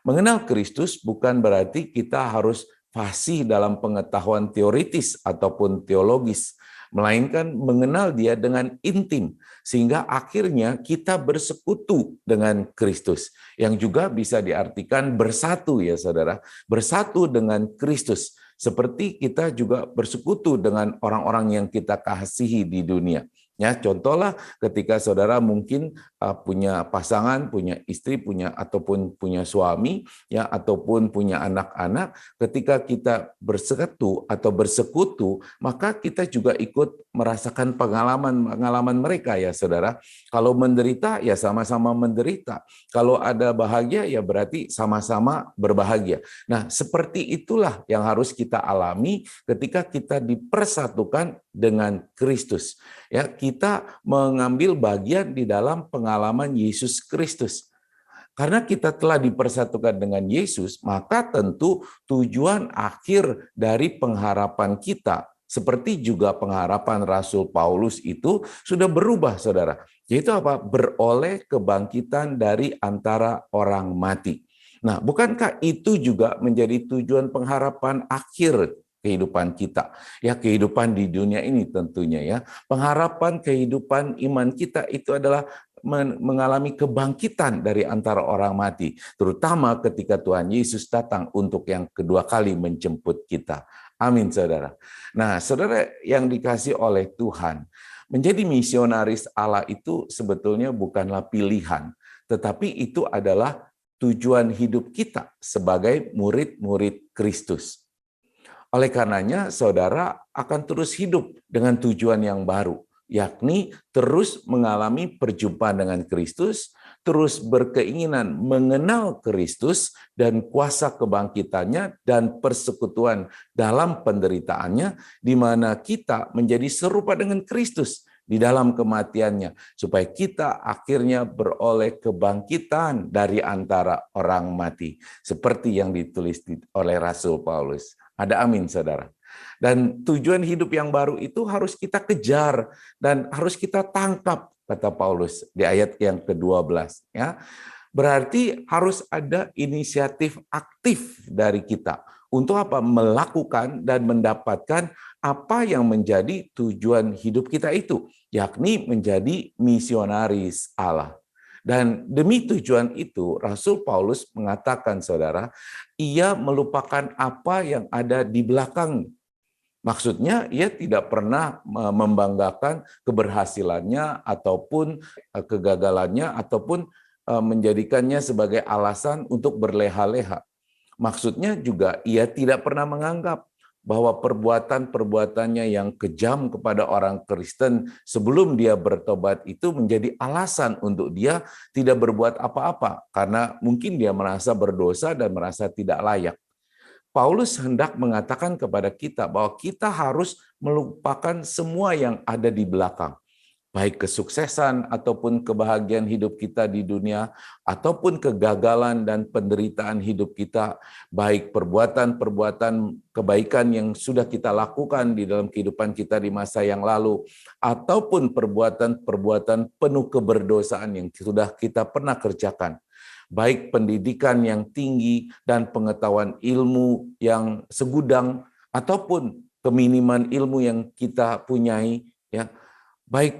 Mengenal Kristus bukan berarti kita harus fasih dalam pengetahuan teoritis ataupun teologis, melainkan mengenal Dia dengan intim, sehingga akhirnya kita bersekutu dengan Kristus, yang juga bisa diartikan bersatu ya saudara, bersatu dengan Kristus, seperti kita juga bersekutu dengan orang-orang yang kita kasihi di dunia. Ya, contohlah ketika saudara mungkin punya pasangan, punya istri, ataupun punya suami, ya, ataupun punya anak-anak, ketika kita bersekutu atau bersekutu, maka kita juga ikut merasakan pengalaman mereka ya saudara. Kalau menderita ya sama-sama menderita. Kalau ada bahagia ya berarti sama-sama berbahagia. Nah, seperti itulah yang harus kita alami ketika kita dipersatukan dengan Kristus. Ya, kita mengambil bagian di dalam pengalaman Yesus Kristus. Karena kita telah dipersatukan dengan Yesus, maka tentu tujuan akhir dari pengharapan kita, seperti juga pengharapan Rasul Paulus itu sudah berubah, saudara. Yaitu apa? Beroleh kebangkitan dari antara orang mati. Nah, bukankah itu juga menjadi tujuan pengharapan akhir kehidupan kita? Ya, kehidupan di dunia ini tentunya ya. Pengharapan kehidupan iman kita itu adalah mengalami kebangkitan dari antara orang mati, terutama ketika Tuhan Yesus datang untuk yang kedua kali menjemput kita. Amin, saudara. Nah, saudara yang dikasih oleh Tuhan, menjadi misionaris Allah itu sebetulnya bukanlah pilihan, tetapi itu adalah tujuan hidup kita sebagai murid-murid Kristus. Oleh karenanya, saudara akan terus hidup dengan tujuan yang baru, yakni terus mengalami perjumpaan dengan Kristus, terus berkeinginan mengenal Kristus dan kuasa kebangkitannya dan persekutuan dalam penderitaannya, di mana kita menjadi serupa dengan Kristus di dalam kematiannya, supaya kita akhirnya beroleh kebangkitan dari antara orang mati, seperti yang ditulis oleh Rasul Paulus. Ada amin, saudara. Dan tujuan hidup yang baru itu harus kita kejar dan harus kita tangkap, kata Paulus di ayat yang ke-12. Ya. Berarti harus ada inisiatif aktif dari kita. Untuk apa? Melakukan dan mendapatkan apa yang menjadi tujuan hidup kita itu, yakni menjadi misionaris Allah. Dan demi tujuan itu, Rasul Paulus mengatakan, saudara, ia melupakan apa yang ada di belakang. Maksudnya, ia tidak pernah membanggakan keberhasilannya ataupun kegagalannya ataupun menjadikannya sebagai alasan untuk berleha-leha. Maksudnya juga ia tidak pernah menganggap bahwa perbuatan-perbuatannya yang kejam kepada orang Kristen sebelum dia bertobat itu menjadi alasan untuk dia tidak berbuat apa-apa, karena mungkin dia merasa berdosa dan merasa tidak layak. Paulus hendak mengatakan kepada kita bahwa kita harus melupakan semua yang ada di belakang, baik kesuksesan ataupun kebahagiaan hidup kita di dunia, ataupun kegagalan dan penderitaan hidup kita, baik perbuatan-perbuatan kebaikan yang sudah kita lakukan di dalam kehidupan kita di masa yang lalu, ataupun perbuatan-perbuatan penuh keberdosaan yang sudah kita pernah kerjakan. Baik pendidikan yang tinggi dan pengetahuan ilmu yang segudang, ataupun keminiman ilmu yang kita punyai, ya, baik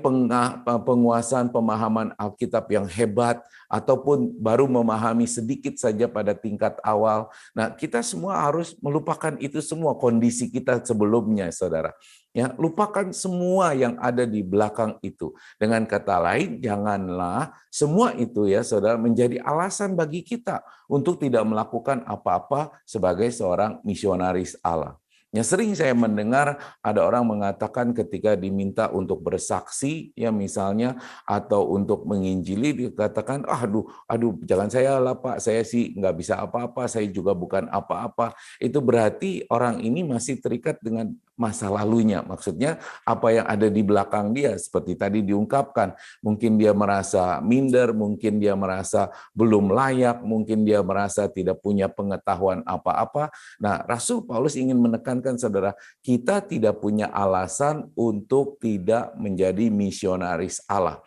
penguasaan pemahaman Alkitab yang hebat, ataupun baru memahami sedikit saja pada tingkat awal. Nah, kita semua harus melupakan itu semua, kondisi kita sebelumnya, saudara. Ya, lupakan semua yang ada di belakang itu. Dengan kata lain, janganlah semua itu ya saudara menjadi alasan bagi kita untuk tidak melakukan apa-apa sebagai seorang misionaris Allah. Ya, sering saya mendengar ada orang mengatakan ketika diminta untuk bersaksi, ya misalnya, atau untuk menginjili, dikatakan, aduh, jangan saya lah Pak, saya sih nggak bisa apa-apa, saya juga bukan apa-apa. Itu berarti orang ini masih terikat dengan masa lalunya. Maksudnya apa yang ada di belakang dia, seperti tadi diungkapkan. Mungkin dia merasa minder, mungkin dia merasa belum layak, mungkin dia merasa tidak punya pengetahuan apa-apa. Nah, Rasul Paulus ingin menekankan saudara, kita tidak punya alasan untuk tidak menjadi misionaris Allah.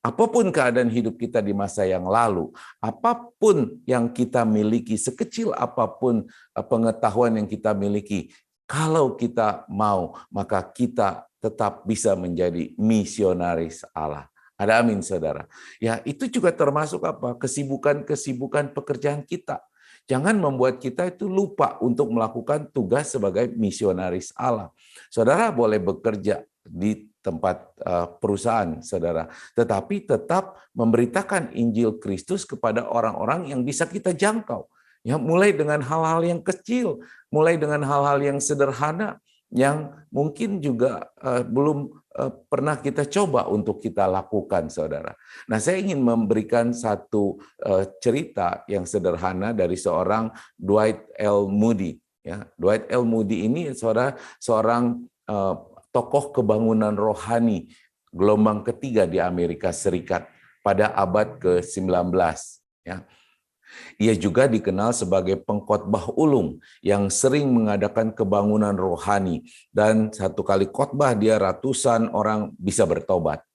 Apapun keadaan hidup kita di masa yang lalu, apapun yang kita miliki, sekecil apapun pengetahuan yang kita miliki, kalau kita mau, maka kita tetap bisa menjadi misionaris Allah. Ada amin, saudara. Ya, itu juga termasuk apa? Kesibukan-kesibukan pekerjaan kita. Jangan membuat kita itu lupa untuk melakukan tugas sebagai misionaris Allah. Saudara boleh bekerja di tempat perusahaan, saudara, tetapi tetap memberitakan Injil Kristus kepada orang-orang yang bisa kita jangkau. Ya, mulai dengan hal-hal yang kecil, mulai dengan hal-hal yang sederhana, yang mungkin juga belum pernah kita coba untuk kita lakukan, saudara. Nah, saya ingin memberikan satu cerita yang sederhana dari seorang Dwight L. Moody. Ya, Dwight L. Moody ini saudara, seorang tokoh kebangunan rohani gelombang ketiga di Amerika Serikat pada abad ke-19. Ya. Ia juga dikenal sebagai pengkhotbah ulung yang sering mengadakan kebangunan rohani, dan satu kali khotbah dia ratusan orang bisa bertobat.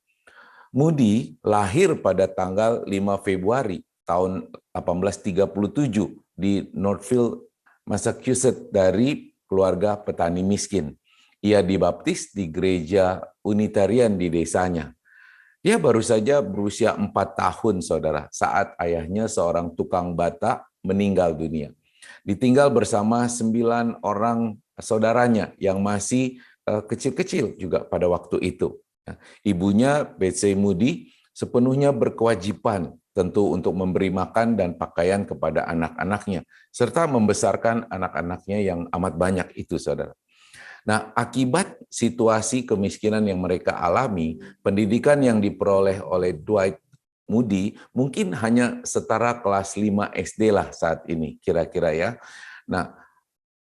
Moody lahir pada tanggal 5 Februari tahun 1837 di Northfield, Massachusetts, dari keluarga petani miskin. Ia dibaptis di gereja Unitarian di desanya. Dia baru saja berusia 4 tahun, saudara, saat ayahnya seorang tukang bata meninggal dunia. Ditinggal bersama 9 orang saudaranya yang masih kecil-kecil juga pada waktu itu. Ibunya, Betsy Moody, sepenuhnya berkewajiban tentu untuk memberi makan dan pakaian kepada anak-anaknya, serta membesarkan anak-anaknya yang amat banyak itu, saudara. Nah, akibat situasi kemiskinan yang mereka alami, pendidikan yang diperoleh oleh Dwight Moody mungkin hanya setara kelas 5 SD lah saat ini, kira-kira ya. Nah,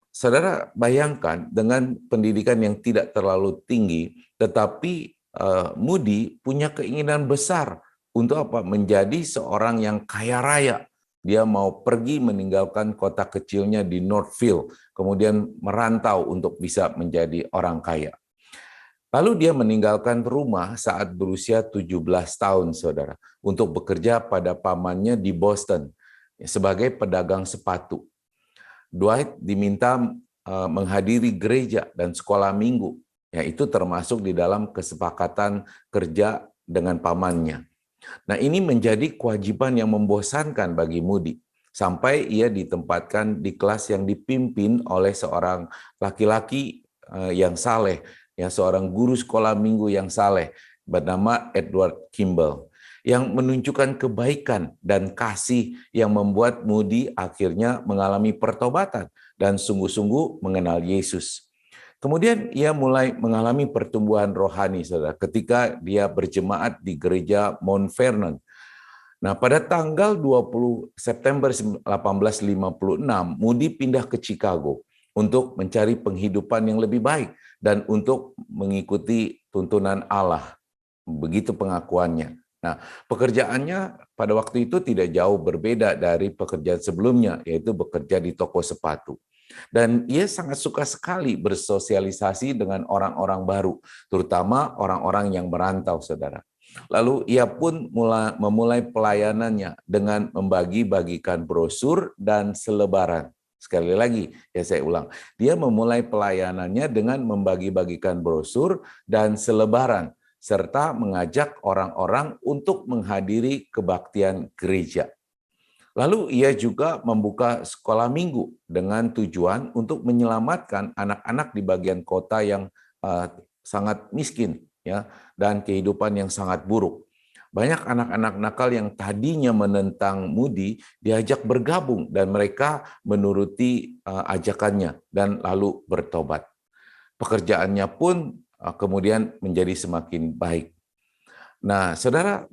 saudara bayangkan dengan pendidikan yang tidak terlalu tinggi, tetapi Moody punya keinginan besar untuk apa? Menjadi seorang yang kaya raya. Dia mau pergi meninggalkan kota kecilnya di Northfield, kemudian merantau untuk bisa menjadi orang kaya. Lalu dia meninggalkan rumah saat berusia 17 tahun, saudara, untuk bekerja pada pamannya di Boston sebagai pedagang sepatu. Dwight diminta menghadiri gereja dan sekolah minggu, yaitu termasuk di dalam kesepakatan kerja dengan pamannya. Nah, ini menjadi kewajiban yang membosankan bagi Moody, sampai ia ditempatkan di kelas yang dipimpin oleh seorang laki-laki yang saleh, ya, seorang guru sekolah minggu yang saleh bernama Edward Kimball, yang menunjukkan kebaikan dan kasih yang membuat Moody akhirnya mengalami pertobatan dan sungguh-sungguh mengenal Yesus. Kemudian ia mulai mengalami pertumbuhan rohani, saudara, ketika dia berjemaat di gereja Mount Vernon. Nah, pada tanggal 20 September 1856, Moody pindah ke Chicago untuk mencari penghidupan yang lebih baik dan untuk mengikuti tuntunan Allah. Begitu pengakuannya. Nah, pekerjaannya pada waktu itu tidak jauh berbeda dari pekerjaan sebelumnya, yaitu bekerja di toko sepatu. Dan ia sangat suka sekali bersosialisasi dengan orang-orang baru, terutama orang-orang yang merantau, saudara. Lalu ia pun memulai pelayanannya dengan membagi-bagikan brosur dan selebaran. Sekali lagi, ya saya ulang, dia memulai pelayanannya dengan membagi-bagikan brosur dan selebaran, serta mengajak orang-orang untuk menghadiri kebaktian gereja. Lalu ia juga membuka sekolah minggu dengan tujuan untuk menyelamatkan anak-anak di bagian kota yang sangat miskin, ya, dan kehidupan yang sangat buruk. Banyak anak-anak nakal yang tadinya menentang Moody diajak bergabung dan mereka menuruti ajakannya dan lalu bertobat. Pekerjaannya pun kemudian menjadi semakin baik. Nah, saudara,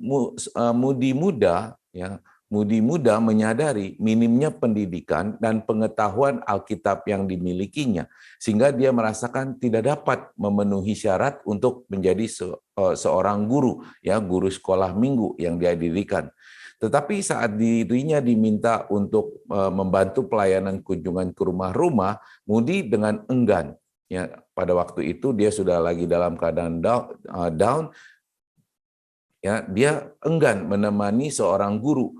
Moody muda, ya, Moody muda menyadari minimnya pendidikan dan pengetahuan Alkitab yang dimilikinya, sehingga dia merasakan tidak dapat memenuhi syarat untuk menjadi seorang guru, ya, guru sekolah minggu yang dia dirikan. Tetapi saat dirinya diminta untuk membantu pelayanan kunjungan ke rumah-rumah, Moody dengan enggan. Ya, pada waktu itu dia sudah lagi dalam keadaan down, ya, dia enggan menemani seorang guru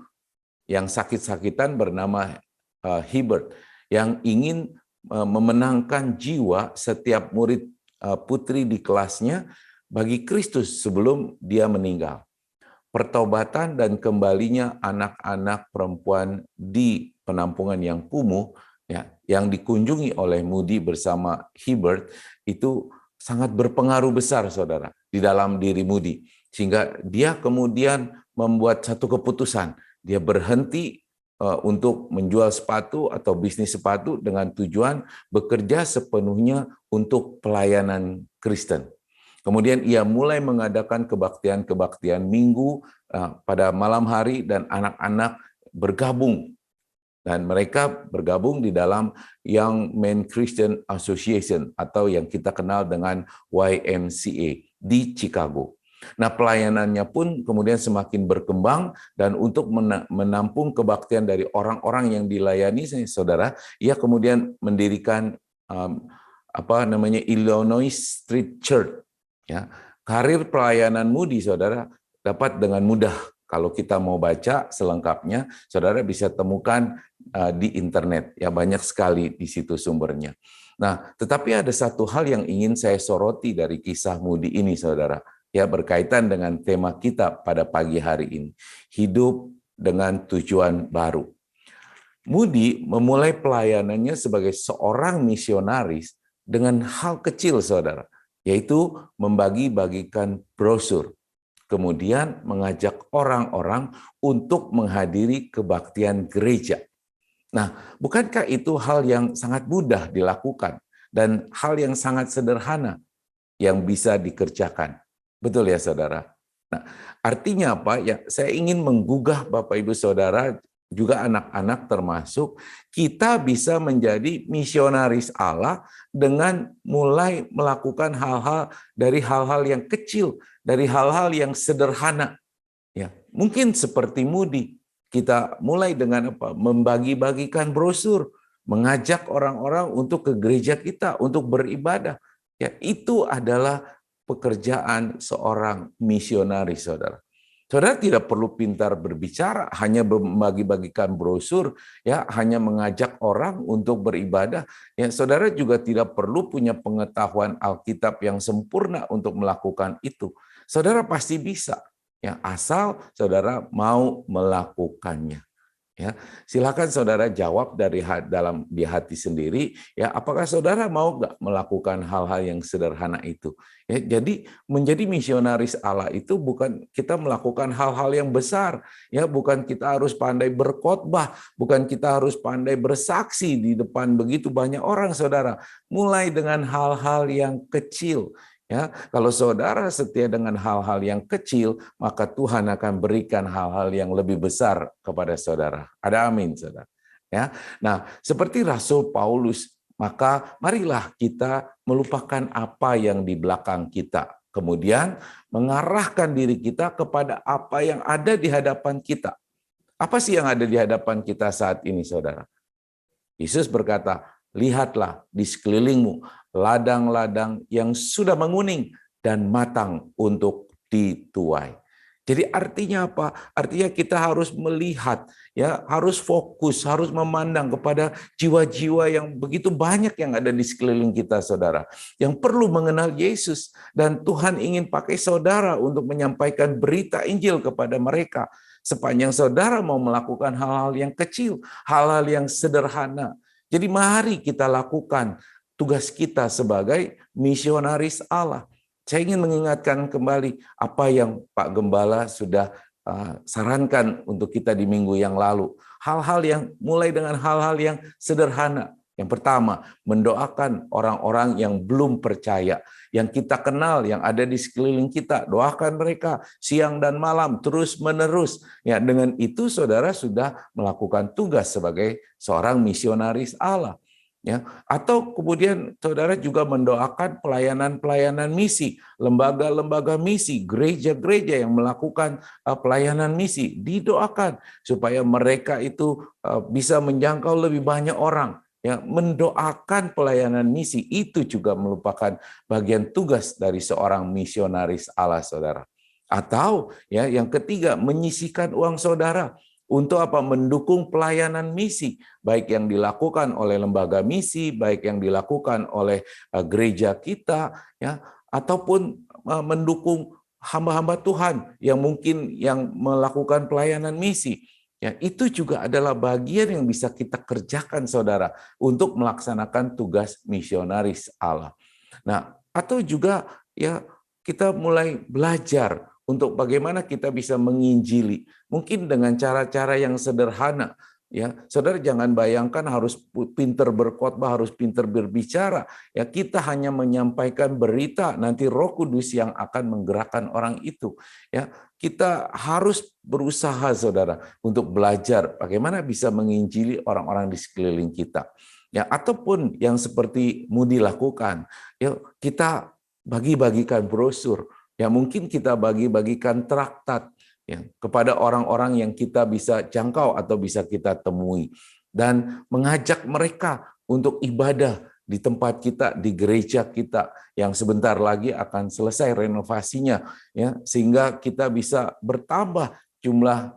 yang sakit-sakitan bernama Hibbert, yang ingin memenangkan jiwa setiap murid putri di kelasnya bagi Kristus sebelum dia meninggal. Pertobatan dan kembalinya anak-anak perempuan di penampungan yang kumuh, ya, yang dikunjungi oleh Moody bersama Hibbert, itu sangat berpengaruh besar, saudara, di dalam diri Moody. Sehingga dia kemudian membuat satu keputusan. Dia berhenti untuk menjual sepatu atau bisnis sepatu dengan tujuan bekerja sepenuhnya untuk pelayanan Kristen. Kemudian ia mulai mengadakan kebaktian-kebaktian minggu pada malam hari dan anak-anak bergabung. Dan mereka bergabung di dalam Young Men Christian Association atau yang kita kenal dengan YMCA di Chicago. Nah, pelayanannya pun kemudian semakin berkembang, dan untuk menampung kebaktian dari orang-orang yang dilayani, saudara, ia kemudian mendirikan Illinois Street Church. Ya, karir pelayanan Moody, saudara, dapat dengan mudah. Kalau kita mau baca selengkapnya, saudara bisa temukan di internet. Ya, banyak sekali di situ sumbernya. Nah, tetapi ada satu hal yang ingin saya soroti dari kisah Moody ini, saudara. Ya, berkaitan dengan tema kita pada pagi hari ini. Hidup dengan tujuan baru. Moody memulai pelayanannya sebagai seorang misionaris dengan hal kecil, saudara, yaitu membagi-bagikan brosur. Kemudian mengajak orang-orang untuk menghadiri kebaktian gereja. Nah, bukankah itu hal yang sangat mudah dilakukan dan hal yang sangat sederhana yang bisa dikerjakan? Betul ya, saudara? Nah, artinya apa? Ya, saya ingin menggugah Bapak Ibu Saudara, juga anak-anak termasuk, kita bisa menjadi misionaris Allah dengan mulai melakukan hal-hal dari hal-hal yang kecil, dari hal-hal yang sederhana. Ya, mungkin seperti Moody, kita mulai dengan apa? Membagi-bagikan brosur, mengajak orang-orang untuk ke gereja kita untuk beribadah. Ya, itu adalah pekerjaan seorang misionaris, saudara. Saudara tidak perlu pintar berbicara, hanya membagi-bagikan brosur, ya, hanya mengajak orang untuk beribadah. Ya, saudara juga tidak perlu punya pengetahuan Alkitab yang sempurna untuk melakukan itu. Saudara pasti bisa, ya, asal saudara mau melakukannya. Ya, silakan saudara jawab di hati sendiri, ya, apakah saudara mau nggak melakukan hal-hal yang sederhana itu? Ya, jadi menjadi misionaris Allah itu bukan kita melakukan hal-hal yang besar, ya, bukan kita harus pandai berkhotbah, bukan kita harus pandai bersaksi di depan begitu banyak orang, saudara. Mulai dengan hal-hal yang kecil. Ya, kalau saudara setia dengan hal-hal yang kecil, maka Tuhan akan berikan hal-hal yang lebih besar kepada saudara. Ada amin, saudara. Ya, nah, seperti Rasul Paulus, maka marilah kita melupakan apa yang di belakang kita, kemudian mengarahkan diri kita kepada apa yang ada di hadapan kita. Apa sih yang ada di hadapan kita saat ini, saudara? Yesus berkata, lihatlah di sekelilingmu ladang-ladang yang sudah menguning dan matang untuk dituai. Jadi artinya apa? Artinya kita harus melihat, ya, harus fokus, harus memandang kepada jiwa-jiwa yang begitu banyak yang ada di sekeliling kita, saudara, yang perlu mengenal Yesus, dan Tuhan ingin pakai saudara untuk menyampaikan berita Injil kepada mereka. Sepanjang saudara mau melakukan hal-hal yang kecil, hal-hal yang sederhana. Jadi mari kita lakukan tugas kita sebagai misionaris Allah. Saya ingin mengingatkan kembali apa yang Pak Gembala sudah sarankan untuk kita di minggu yang lalu. Hal-hal yang mulai dengan hal-hal yang sederhana. Yang pertama, mendoakan orang-orang yang belum percaya, yang kita kenal, yang ada di sekeliling kita. Doakan mereka siang dan malam, terus-menerus. Ya, dengan itu saudara sudah melakukan tugas sebagai seorang misionaris Allah. Ya, atau kemudian saudara juga mendoakan pelayanan-pelayanan misi, lembaga-lembaga misi, gereja-gereja yang melakukan pelayanan misi, didoakan supaya mereka itu bisa menjangkau lebih banyak orang. Ya, mendoakan pelayanan misi itu juga merupakan bagian tugas dari seorang misionaris Allah, saudara. Atau ya, yang ketiga, menyisihkan uang saudara untuk apa? Mendukung pelayanan misi, baik yang dilakukan oleh lembaga misi, baik yang dilakukan oleh gereja kita, ya, ataupun mendukung hamba-hamba Tuhan yang mungkin yang melakukan pelayanan misi. Ya, itu juga adalah bagian yang bisa kita kerjakan, saudara, untuk melaksanakan tugas misionaris Allah. Nah, atau juga ya kita mulai belajar untuk bagaimana kita bisa menginjili, mungkin dengan cara-cara yang sederhana. Ya, saudara jangan bayangkan harus pinter berkhotbah, harus pinter berbicara. Ya, kita hanya menyampaikan berita, nanti Roh Kudus yang akan menggerakkan orang itu. Ya, kita harus berusaha, saudara, untuk belajar bagaimana bisa menginjili orang-orang di sekeliling kita. Ya, ataupun yang seperti Moody lakukan, ya, kita bagi-bagikan brosur, ya mungkin kita bagi-bagikan traktat ya, kepada orang-orang yang kita bisa jangkau atau bisa kita temui, dan mengajak mereka untuk ibadah di tempat kita, di gereja kita yang sebentar lagi akan selesai renovasinya, ya, sehingga kita bisa bertambah jumlah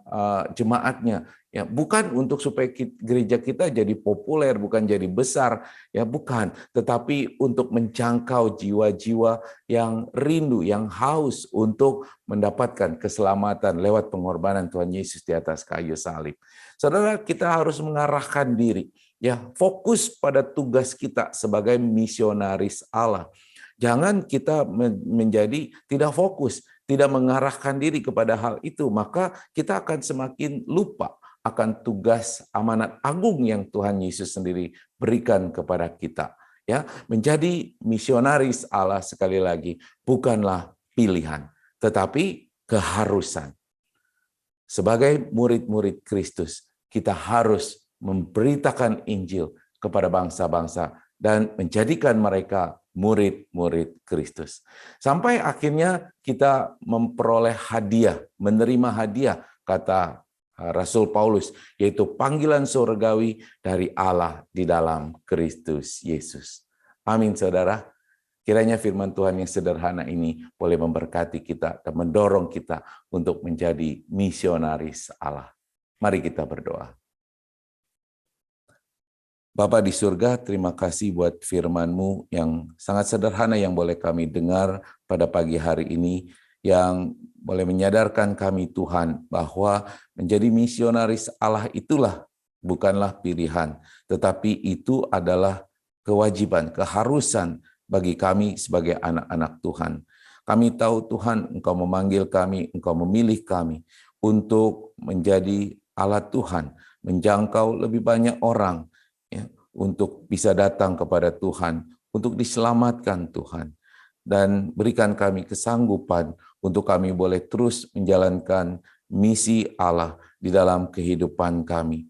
jemaatnya, ya, bukan untuk supaya gereja kita jadi populer, bukan jadi besar, ya bukan, tetapi untuk menjangkau jiwa-jiwa yang rindu, yang haus untuk mendapatkan keselamatan lewat pengorbanan Tuhan Yesus di atas kayu salib. Saudara, kita harus mengarahkan diri, ya, fokus pada tugas kita sebagai misionaris Allah. Jangan kita menjadi tidak fokus, tidak mengarahkan diri kepada hal itu, maka kita akan semakin lupa akan tugas amanat agung yang Tuhan Yesus sendiri berikan kepada kita. Ya, menjadi misionaris Allah sekali lagi bukanlah pilihan, tetapi keharusan. Sebagai murid-murid Kristus, kita harus memberitakan Injil kepada bangsa-bangsa dan menjadikan mereka murid-murid Kristus. Sampai akhirnya kita memperoleh hadiah, menerima hadiah, kata Rasul Paulus, yaitu panggilan surgawi dari Allah di dalam Kristus Yesus. Amin, saudara. Kiranya firman Tuhan yang sederhana ini boleh memberkati kita dan mendorong kita untuk menjadi misionaris Allah. Mari kita berdoa. Bapa di surga, terima kasih buat firman-Mu yang sangat sederhana yang boleh kami dengar pada pagi hari ini, yang boleh menyadarkan kami Tuhan bahwa menjadi misionaris Allah itulah bukanlah pilihan, tetapi itu adalah kewajiban, keharusan bagi kami sebagai anak-anak Tuhan. Kami tahu Tuhan, Engkau memanggil kami, Engkau memilih kami untuk menjadi alat Tuhan, menjangkau lebih banyak orang, ya, untuk bisa datang kepada Tuhan, untuk diselamatkan Tuhan. Dan berikan kami kesanggupan untuk kami boleh terus menjalankan misi Allah di dalam kehidupan kami.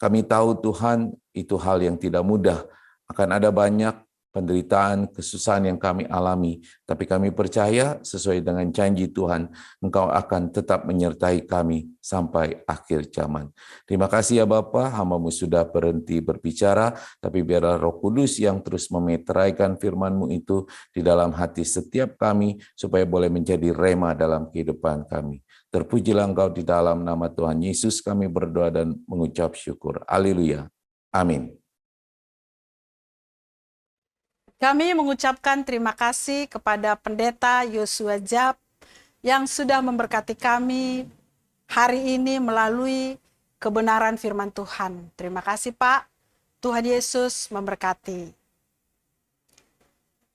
Kami tahu Tuhan, itu hal yang tidak mudah. Akan ada banyak penderitaan, kesusahan yang kami alami, tapi kami percaya sesuai dengan janji Tuhan, Engkau akan tetap menyertai kami sampai akhir zaman. Terima kasih ya Bapa, hamba-Mu sudah berhenti berbicara, tapi biarlah Roh Kudus yang terus memeteraikan firman-Mu itu di dalam hati setiap kami, supaya boleh menjadi rema dalam kehidupan kami. Terpujilah Engkau di dalam nama Tuhan Yesus, kami berdoa dan mengucap syukur. Haleluya. Amin. Kami mengucapkan terima kasih kepada Pendeta Yosua Jab yang sudah memberkati kami hari ini melalui kebenaran firman Tuhan. Terima kasih Pak, Tuhan Yesus memberkati.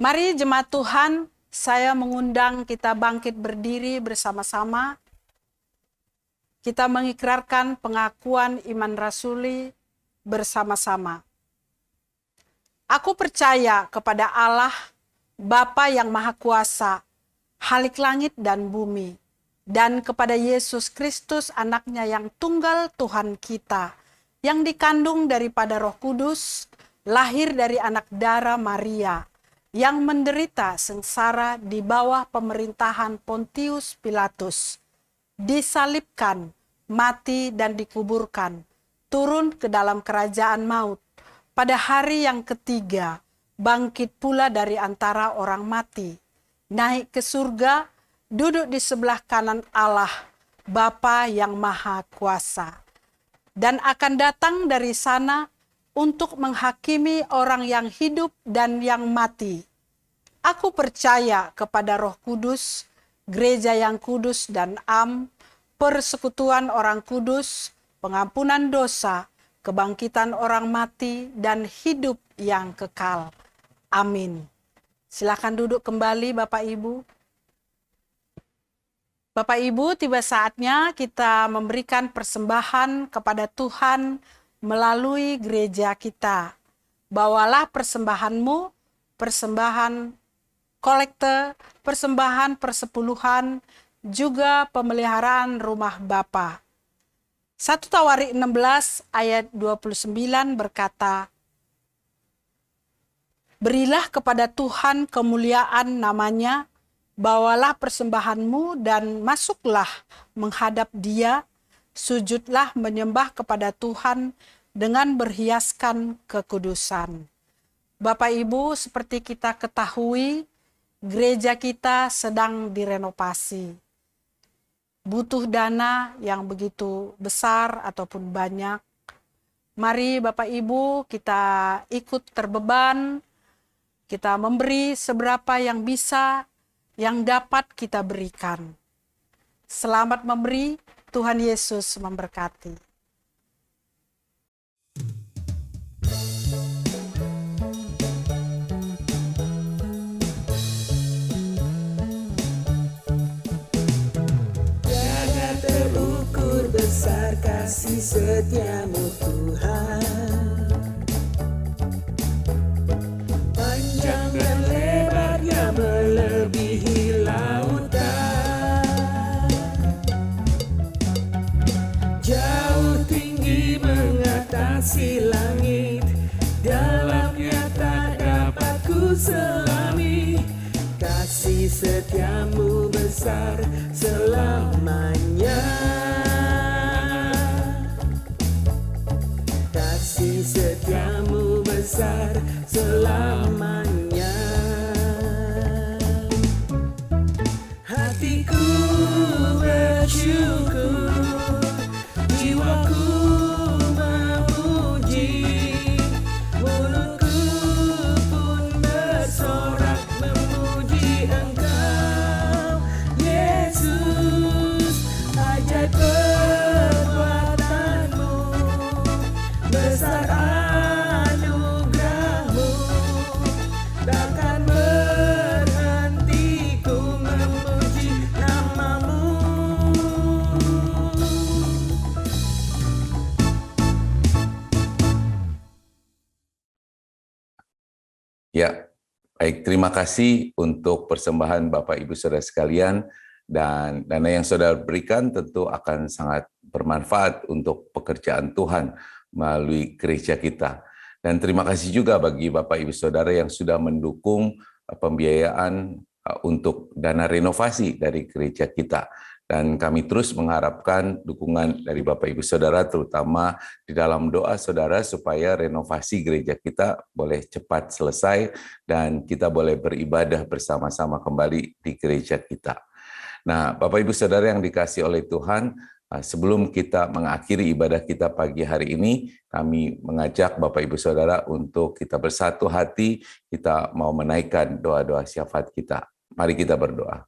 Mari jemaat Tuhan, saya mengundang kita bangkit berdiri bersama-sama. Kita mengikrarkan pengakuan iman rasuli bersama-sama. Aku percaya kepada Allah, Bapa yang Maha Kuasa, Khalik langit dan bumi, dan kepada Yesus Kristus anaknya yang tunggal Tuhan kita, yang dikandung daripada Roh Kudus, lahir dari anak darah Maria, yang menderita sengsara di bawah pemerintahan Pontius Pilatus, disalibkan, mati dan dikuburkan, turun ke dalam kerajaan maut, pada hari yang ketiga, bangkit pula dari antara orang mati, naik ke surga, duduk di sebelah kanan Allah, Bapa yang Maha Kuasa, dan akan datang dari sana untuk menghakimi orang yang hidup dan yang mati. Aku percaya kepada Roh Kudus, gereja yang kudus dan am, persekutuan orang kudus, pengampunan dosa, kebangkitan orang mati, dan hidup yang kekal. Amin. Silakan duduk kembali Bapak Ibu. Bapak Ibu, tiba saatnya kita memberikan persembahan kepada Tuhan melalui gereja kita. Bawalah persembahanmu, persembahan kolekte, persembahan persepuluhan, juga pemeliharaan rumah Bapa. 1 Tawarik 16 ayat 29 berkata, berilah kepada Tuhan kemuliaan namanya, bawalah persembahanmu dan masuklah menghadap Dia, sujudlah menyembah kepada Tuhan dengan berhiaskan kekudusan. Bapak Ibu, seperti kita ketahui, gereja kita sedang direnovasi. Butuh dana yang begitu besar ataupun banyak. Mari Bapak Ibu kita ikut terbeban, kita memberi seberapa yang bisa, yang dapat kita berikan. Selamat memberi, Tuhan Yesus memberkati. Besar kasih setiamu Tuhan, panjang dan lebarnya melebihi lautan, jauh tinggi mengatasi langit, dalamnya tak dapat ku selami. Kasih setiamu besar selamanya, kasih setiamu besar selamanya. Hatiku bersyukur, jiwaku memuji, mulutku pun bersorak memuji Engkau, Yesus. Ajaib perbuatanmu, besar anugerahmu, takkan berhenti ku memuji namamu. Ya, baik, terima kasih untuk persembahan Bapak Ibu Saudara sekalian, dan dana yang saudara berikan tentu akan sangat bermanfaat untuk pekerjaan Tuhan melalui gereja kita. Dan terima kasih juga bagi Bapak Ibu Saudara yang sudah mendukung pembiayaan untuk dana renovasi dari gereja kita. Dan kami terus mengharapkan dukungan dari Bapak Ibu Saudara, terutama di dalam doa saudara supaya renovasi gereja kita boleh cepat selesai dan kita boleh beribadah bersama-sama kembali di gereja kita. Nah, Bapak Ibu Saudara yang dikasihi oleh Tuhan, sebelum kita mengakhiri ibadah kita pagi hari ini, kami mengajak Bapak Ibu Saudara untuk kita bersatu hati, kita mau menaikkan doa-doa syafaat kita. Mari kita berdoa.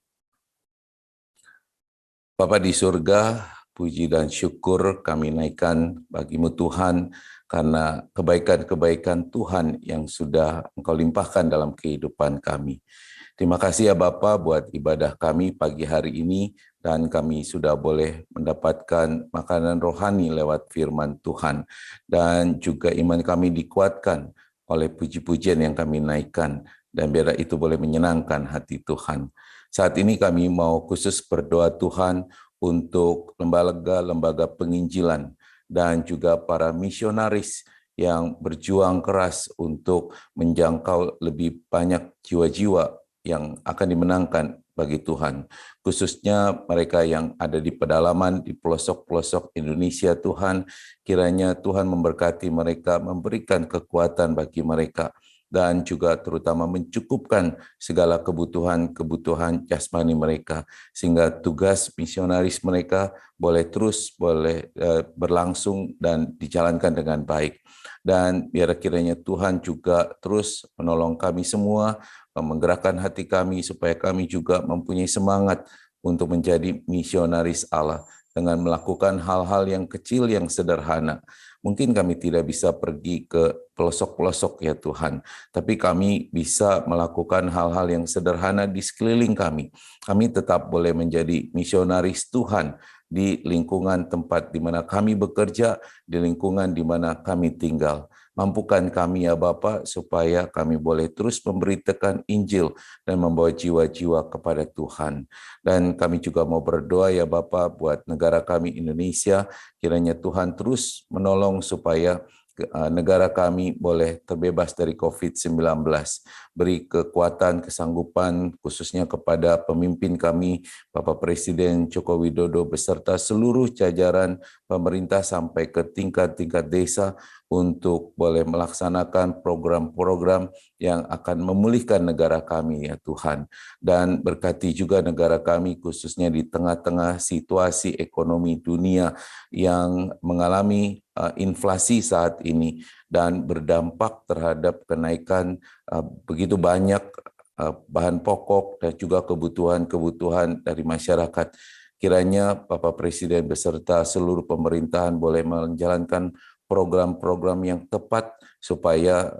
Bapa di surga, puji dan syukur kami naikkan bagimu Tuhan, karena kebaikan-kebaikan Tuhan yang sudah Engkau limpahkan dalam kehidupan kami. Terima kasih ya Bapa buat ibadah kami pagi hari ini, dan kami sudah boleh mendapatkan makanan rohani lewat firman Tuhan. Dan juga iman kami dikuatkan oleh puji-pujian yang kami naikkan, dan biarlah itu boleh menyenangkan hati Tuhan. Saat ini kami mau khusus berdoa Tuhan untuk lembaga-lembaga penginjilan dan juga para misionaris yang berjuang keras untuk menjangkau lebih banyak jiwa-jiwa yang akan dimenangkan bagi Tuhan. Khususnya mereka yang ada di pedalaman, di pelosok-pelosok Indonesia Tuhan, kiranya Tuhan memberkati mereka, memberikan kekuatan bagi mereka, dan juga terutama mencukupkan segala kebutuhan jasmani mereka, sehingga tugas misionaris mereka boleh terus berlangsung dan dijalankan dengan baik. Dan biar kiranya Tuhan juga terus menolong kami semua, menggerakkan hati kami supaya kami juga mempunyai semangat untuk menjadi misionaris Allah dengan melakukan hal-hal yang kecil, yang sederhana. Mungkin kami tidak bisa pergi ke pelosok-pelosok ya Tuhan, tapi kami bisa melakukan hal-hal yang sederhana di sekeliling kami. Kami tetap boleh menjadi misionaris Tuhan di lingkungan tempat di mana kami bekerja, di lingkungan di mana kami tinggal. Mampukan kami ya Bapa supaya kami boleh terus memberitakan Injil dan membawa jiwa-jiwa kepada Tuhan. Dan kami juga mau berdoa ya Bapa buat negara kami Indonesia, kiranya Tuhan terus menolong supaya negara kami boleh terbebas dari COVID-19. Beri kekuatan, kesanggupan khususnya kepada pemimpin kami, Bapak Presiden Joko Widodo beserta seluruh jajaran pemerintah sampai ke tingkat-tingkat desa untuk boleh melaksanakan program-program yang akan memulihkan negara kami ya Tuhan. Dan berkati juga negara kami khususnya di tengah-tengah situasi ekonomi dunia yang mengalami inflasi saat ini dan berdampak terhadap kenaikan begitu banyak bahan pokok dan juga kebutuhan-kebutuhan dari masyarakat. Kiranya Bapak Presiden beserta seluruh pemerintahan boleh menjalankan program-program yang tepat supaya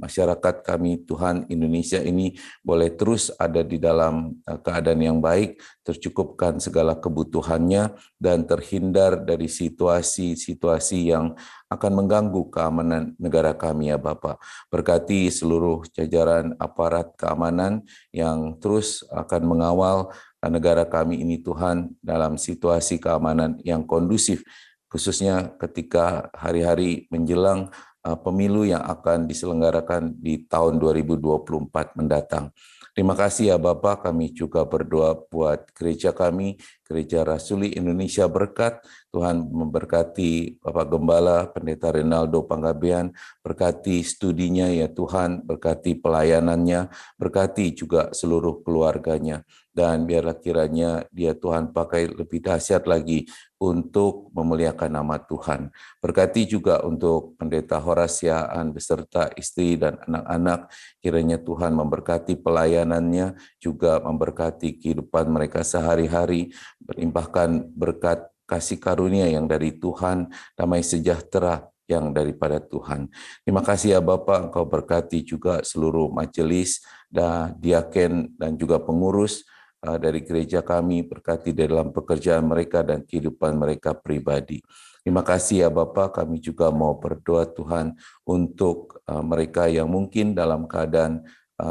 masyarakat kami Tuhan Indonesia ini boleh terus ada di dalam keadaan yang baik, tercukupkan segala kebutuhannya dan terhindar dari situasi-situasi yang akan mengganggu keamanan negara kami ya Bapak. Berkati seluruh jajaran aparat keamanan yang terus akan mengawal negara kami ini Tuhan dalam situasi keamanan yang kondusif, khususnya ketika hari-hari menjelang pemilu yang akan diselenggarakan di tahun 2024 mendatang. Terima kasih ya Bapak, kami juga berdoa buat gereja kami, Gereja Rasuli Indonesia Berkat. Tuhan memberkati Bapak Gembala, Pendeta Rinaldo Panggabean, berkati studinya ya Tuhan, berkati pelayanannya, berkati juga seluruh keluarganya. Dan biarlah kiranya dia Tuhan pakai lebih dahsyat lagi untuk memuliakan nama Tuhan. Berkati juga untuk Pendeta Horasiaan beserta istri dan anak-anak, kiranya Tuhan memberkati pelayanannya, juga memberkati kehidupan mereka sehari-hari, berlimpahkan berkat kasih karunia yang dari Tuhan, damai sejahtera yang daripada Tuhan. Terima kasih ya Bapak, Engkau berkati juga seluruh majelis, dan diaken dan juga pengurus dari gereja kami, berkati dalam pekerjaan mereka dan kehidupan mereka pribadi. Terima kasih ya Bapak, kami juga mau berdoa Tuhan untuk mereka yang mungkin dalam keadaan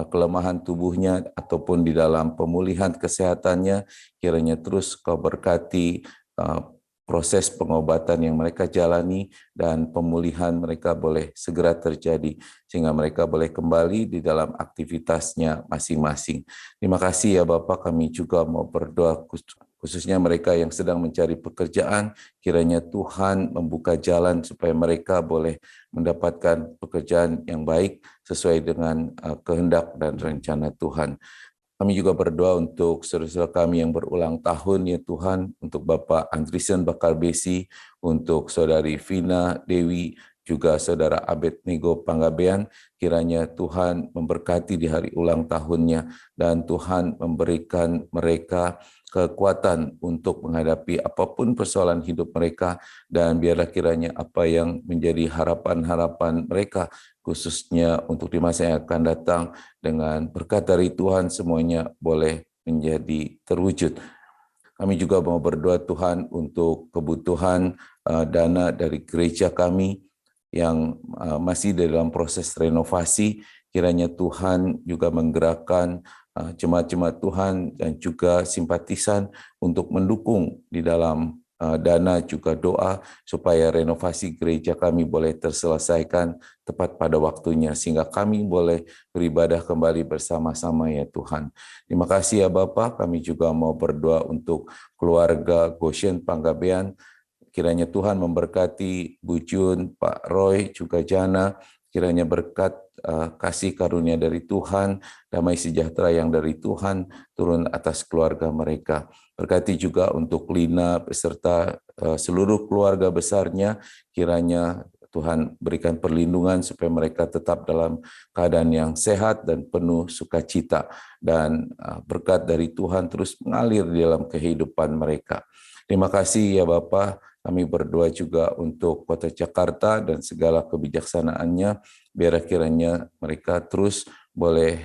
kelemahan tubuhnya ataupun di dalam pemulihan kesehatannya, kiranya terus Kau berkati proses pengobatan yang mereka jalani dan pemulihan mereka boleh segera terjadi sehingga mereka boleh kembali di dalam aktivitasnya masing-masing. Terima kasih ya Bapak, kami juga mau berdoa khususnya mereka yang sedang mencari pekerjaan, kiranya Tuhan membuka jalan supaya mereka boleh mendapatkan pekerjaan yang baik sesuai dengan kehendak dan rencana Tuhan. Kami juga berdoa untuk saudara-saudara kami yang berulang tahun ya Tuhan, untuk Bapak Andrisen Bakarbesi, untuk Saudari Vina Dewi, juga Saudara Abednego Panggabean, kiranya Tuhan memberkati di hari ulang tahunnya, dan Tuhan memberikan mereka kekuatan untuk menghadapi apapun persoalan hidup mereka, dan biarlah kiranya apa yang menjadi harapan-harapan mereka, khususnya untuk di masa yang akan datang, dengan berkat dari Tuhan semuanya boleh menjadi terwujud. Kami juga mau berdoa Tuhan untuk kebutuhan dana dari gereja kami, yang masih dalam proses renovasi, kiranya Tuhan juga menggerakkan jemaat-jemaat Tuhan dan juga simpatisan untuk mendukung di dalam dana juga doa supaya renovasi gereja kami boleh terselesaikan tepat pada waktunya sehingga kami boleh beribadah kembali bersama-sama ya Tuhan. Terima kasih ya Bapa, kami juga mau berdoa untuk keluarga Goshen Panggabean. Kiranya Tuhan memberkati Bu Jun, Pak Roy, juga Jana. Kiranya berkat kasih karunia dari Tuhan, damai sejahtera yang dari Tuhan turun atas keluarga mereka. Berkati juga untuk Lina beserta seluruh keluarga besarnya, kiranya Tuhan berikan perlindungan supaya mereka tetap dalam keadaan yang sehat dan penuh sukacita. Dan berkat dari Tuhan terus mengalir di dalam kehidupan mereka. Terima kasih ya Bapak. Kami berdoa juga untuk Kota Jakarta dan segala kebijaksanaannya, biar kiranya mereka terus boleh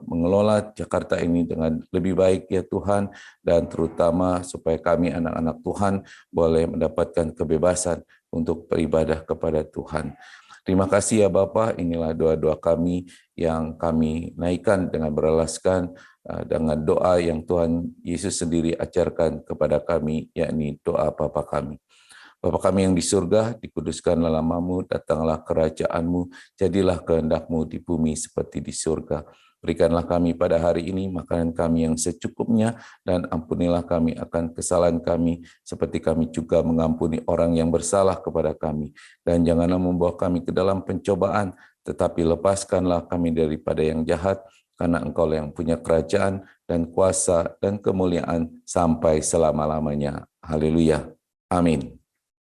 mengelola Jakarta ini dengan lebih baik ya Tuhan, dan terutama supaya kami anak-anak Tuhan boleh mendapatkan kebebasan untuk beribadah kepada Tuhan. Terima kasih ya Bapa, inilah doa-doa kami yang kami naikkan dengan beralaskan dengan doa yang Tuhan Yesus sendiri ajarkan kepada kami, yakni doa Bapa kami. Bapa kami yang di surga, dikuduskanlah namamu, datanglah kerajaan-Mu, jadilah kehendak-Mu di bumi seperti di surga. Berikanlah kami pada hari ini makanan kami yang secukupnya, dan ampunilah kami akan kesalahan kami, seperti kami juga mengampuni orang yang bersalah kepada kami. Dan janganlah membawa kami ke dalam pencobaan, tetapi lepaskanlah kami daripada yang jahat, karena Engkau yang punya kerajaan dan kuasa dan kemuliaan sampai selama-lamanya. Haleluya. Amin.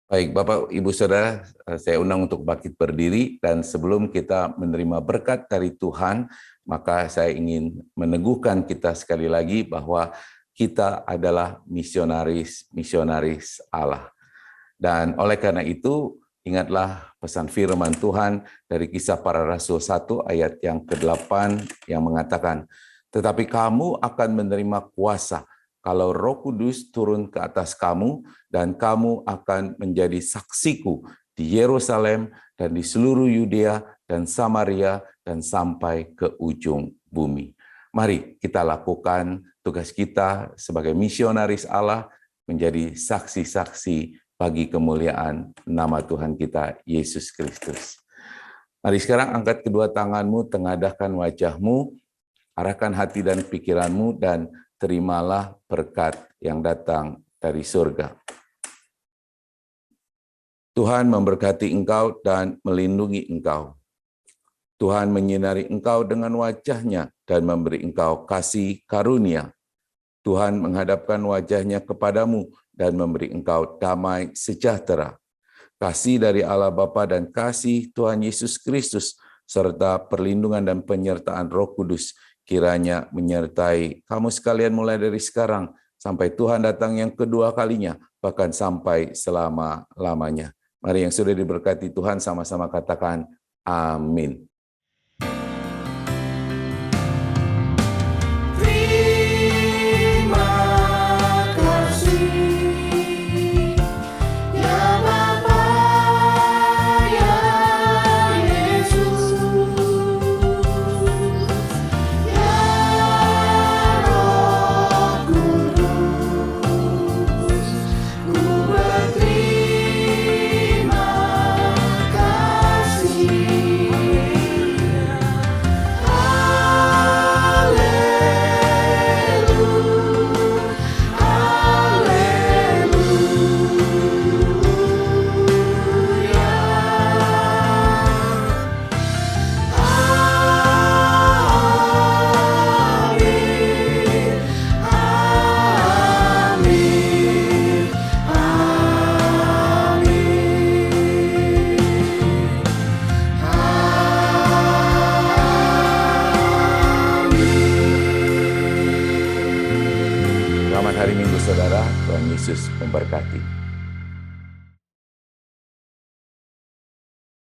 Baik, Bapak, Ibu, Saudara, saya undang untuk bangkit berdiri, dan sebelum kita menerima berkat dari Tuhan, maka saya ingin meneguhkan kita sekali lagi bahwa kita adalah misionaris Allah. Dan oleh karena itu, ingatlah pesan firman Tuhan dari Kisah Para Rasul 1 ayat yang ke-8 yang mengatakan, tetapi kamu akan menerima kuasa kalau Roh Kudus turun ke atas kamu, dan kamu akan menjadi saksiku di Yerusalem dan di seluruh Yudea dan Samaria dan sampai ke ujung bumi. Mari kita lakukan tugas kita sebagai misionaris Allah, menjadi saksi-saksi bagi kemuliaan nama Tuhan kita, Yesus Kristus. Mari sekarang angkat kedua tanganmu, tengadahkan wajahmu, arahkan hati dan pikiranmu, dan terimalah berkat yang datang dari surga. Tuhan memberkati engkau dan melindungi engkau. Tuhan menyinari engkau dengan wajah-Nya dan memberi engkau kasih karunia. Tuhan menghadapkan wajah-Nya kepadamu dan memberi engkau damai sejahtera. Kasih dari Allah Bapa dan kasih Tuhan Yesus Kristus serta perlindungan dan penyertaan Roh Kudus kiranya menyertai kamu sekalian mulai dari sekarang sampai Tuhan datang yang kedua kalinya, bahkan sampai selama-lamanya. Mari yang sudah diberkati Tuhan sama-sama katakan amin. Selamat hari Minggu, saudara. Tuhan Yesus memberkati.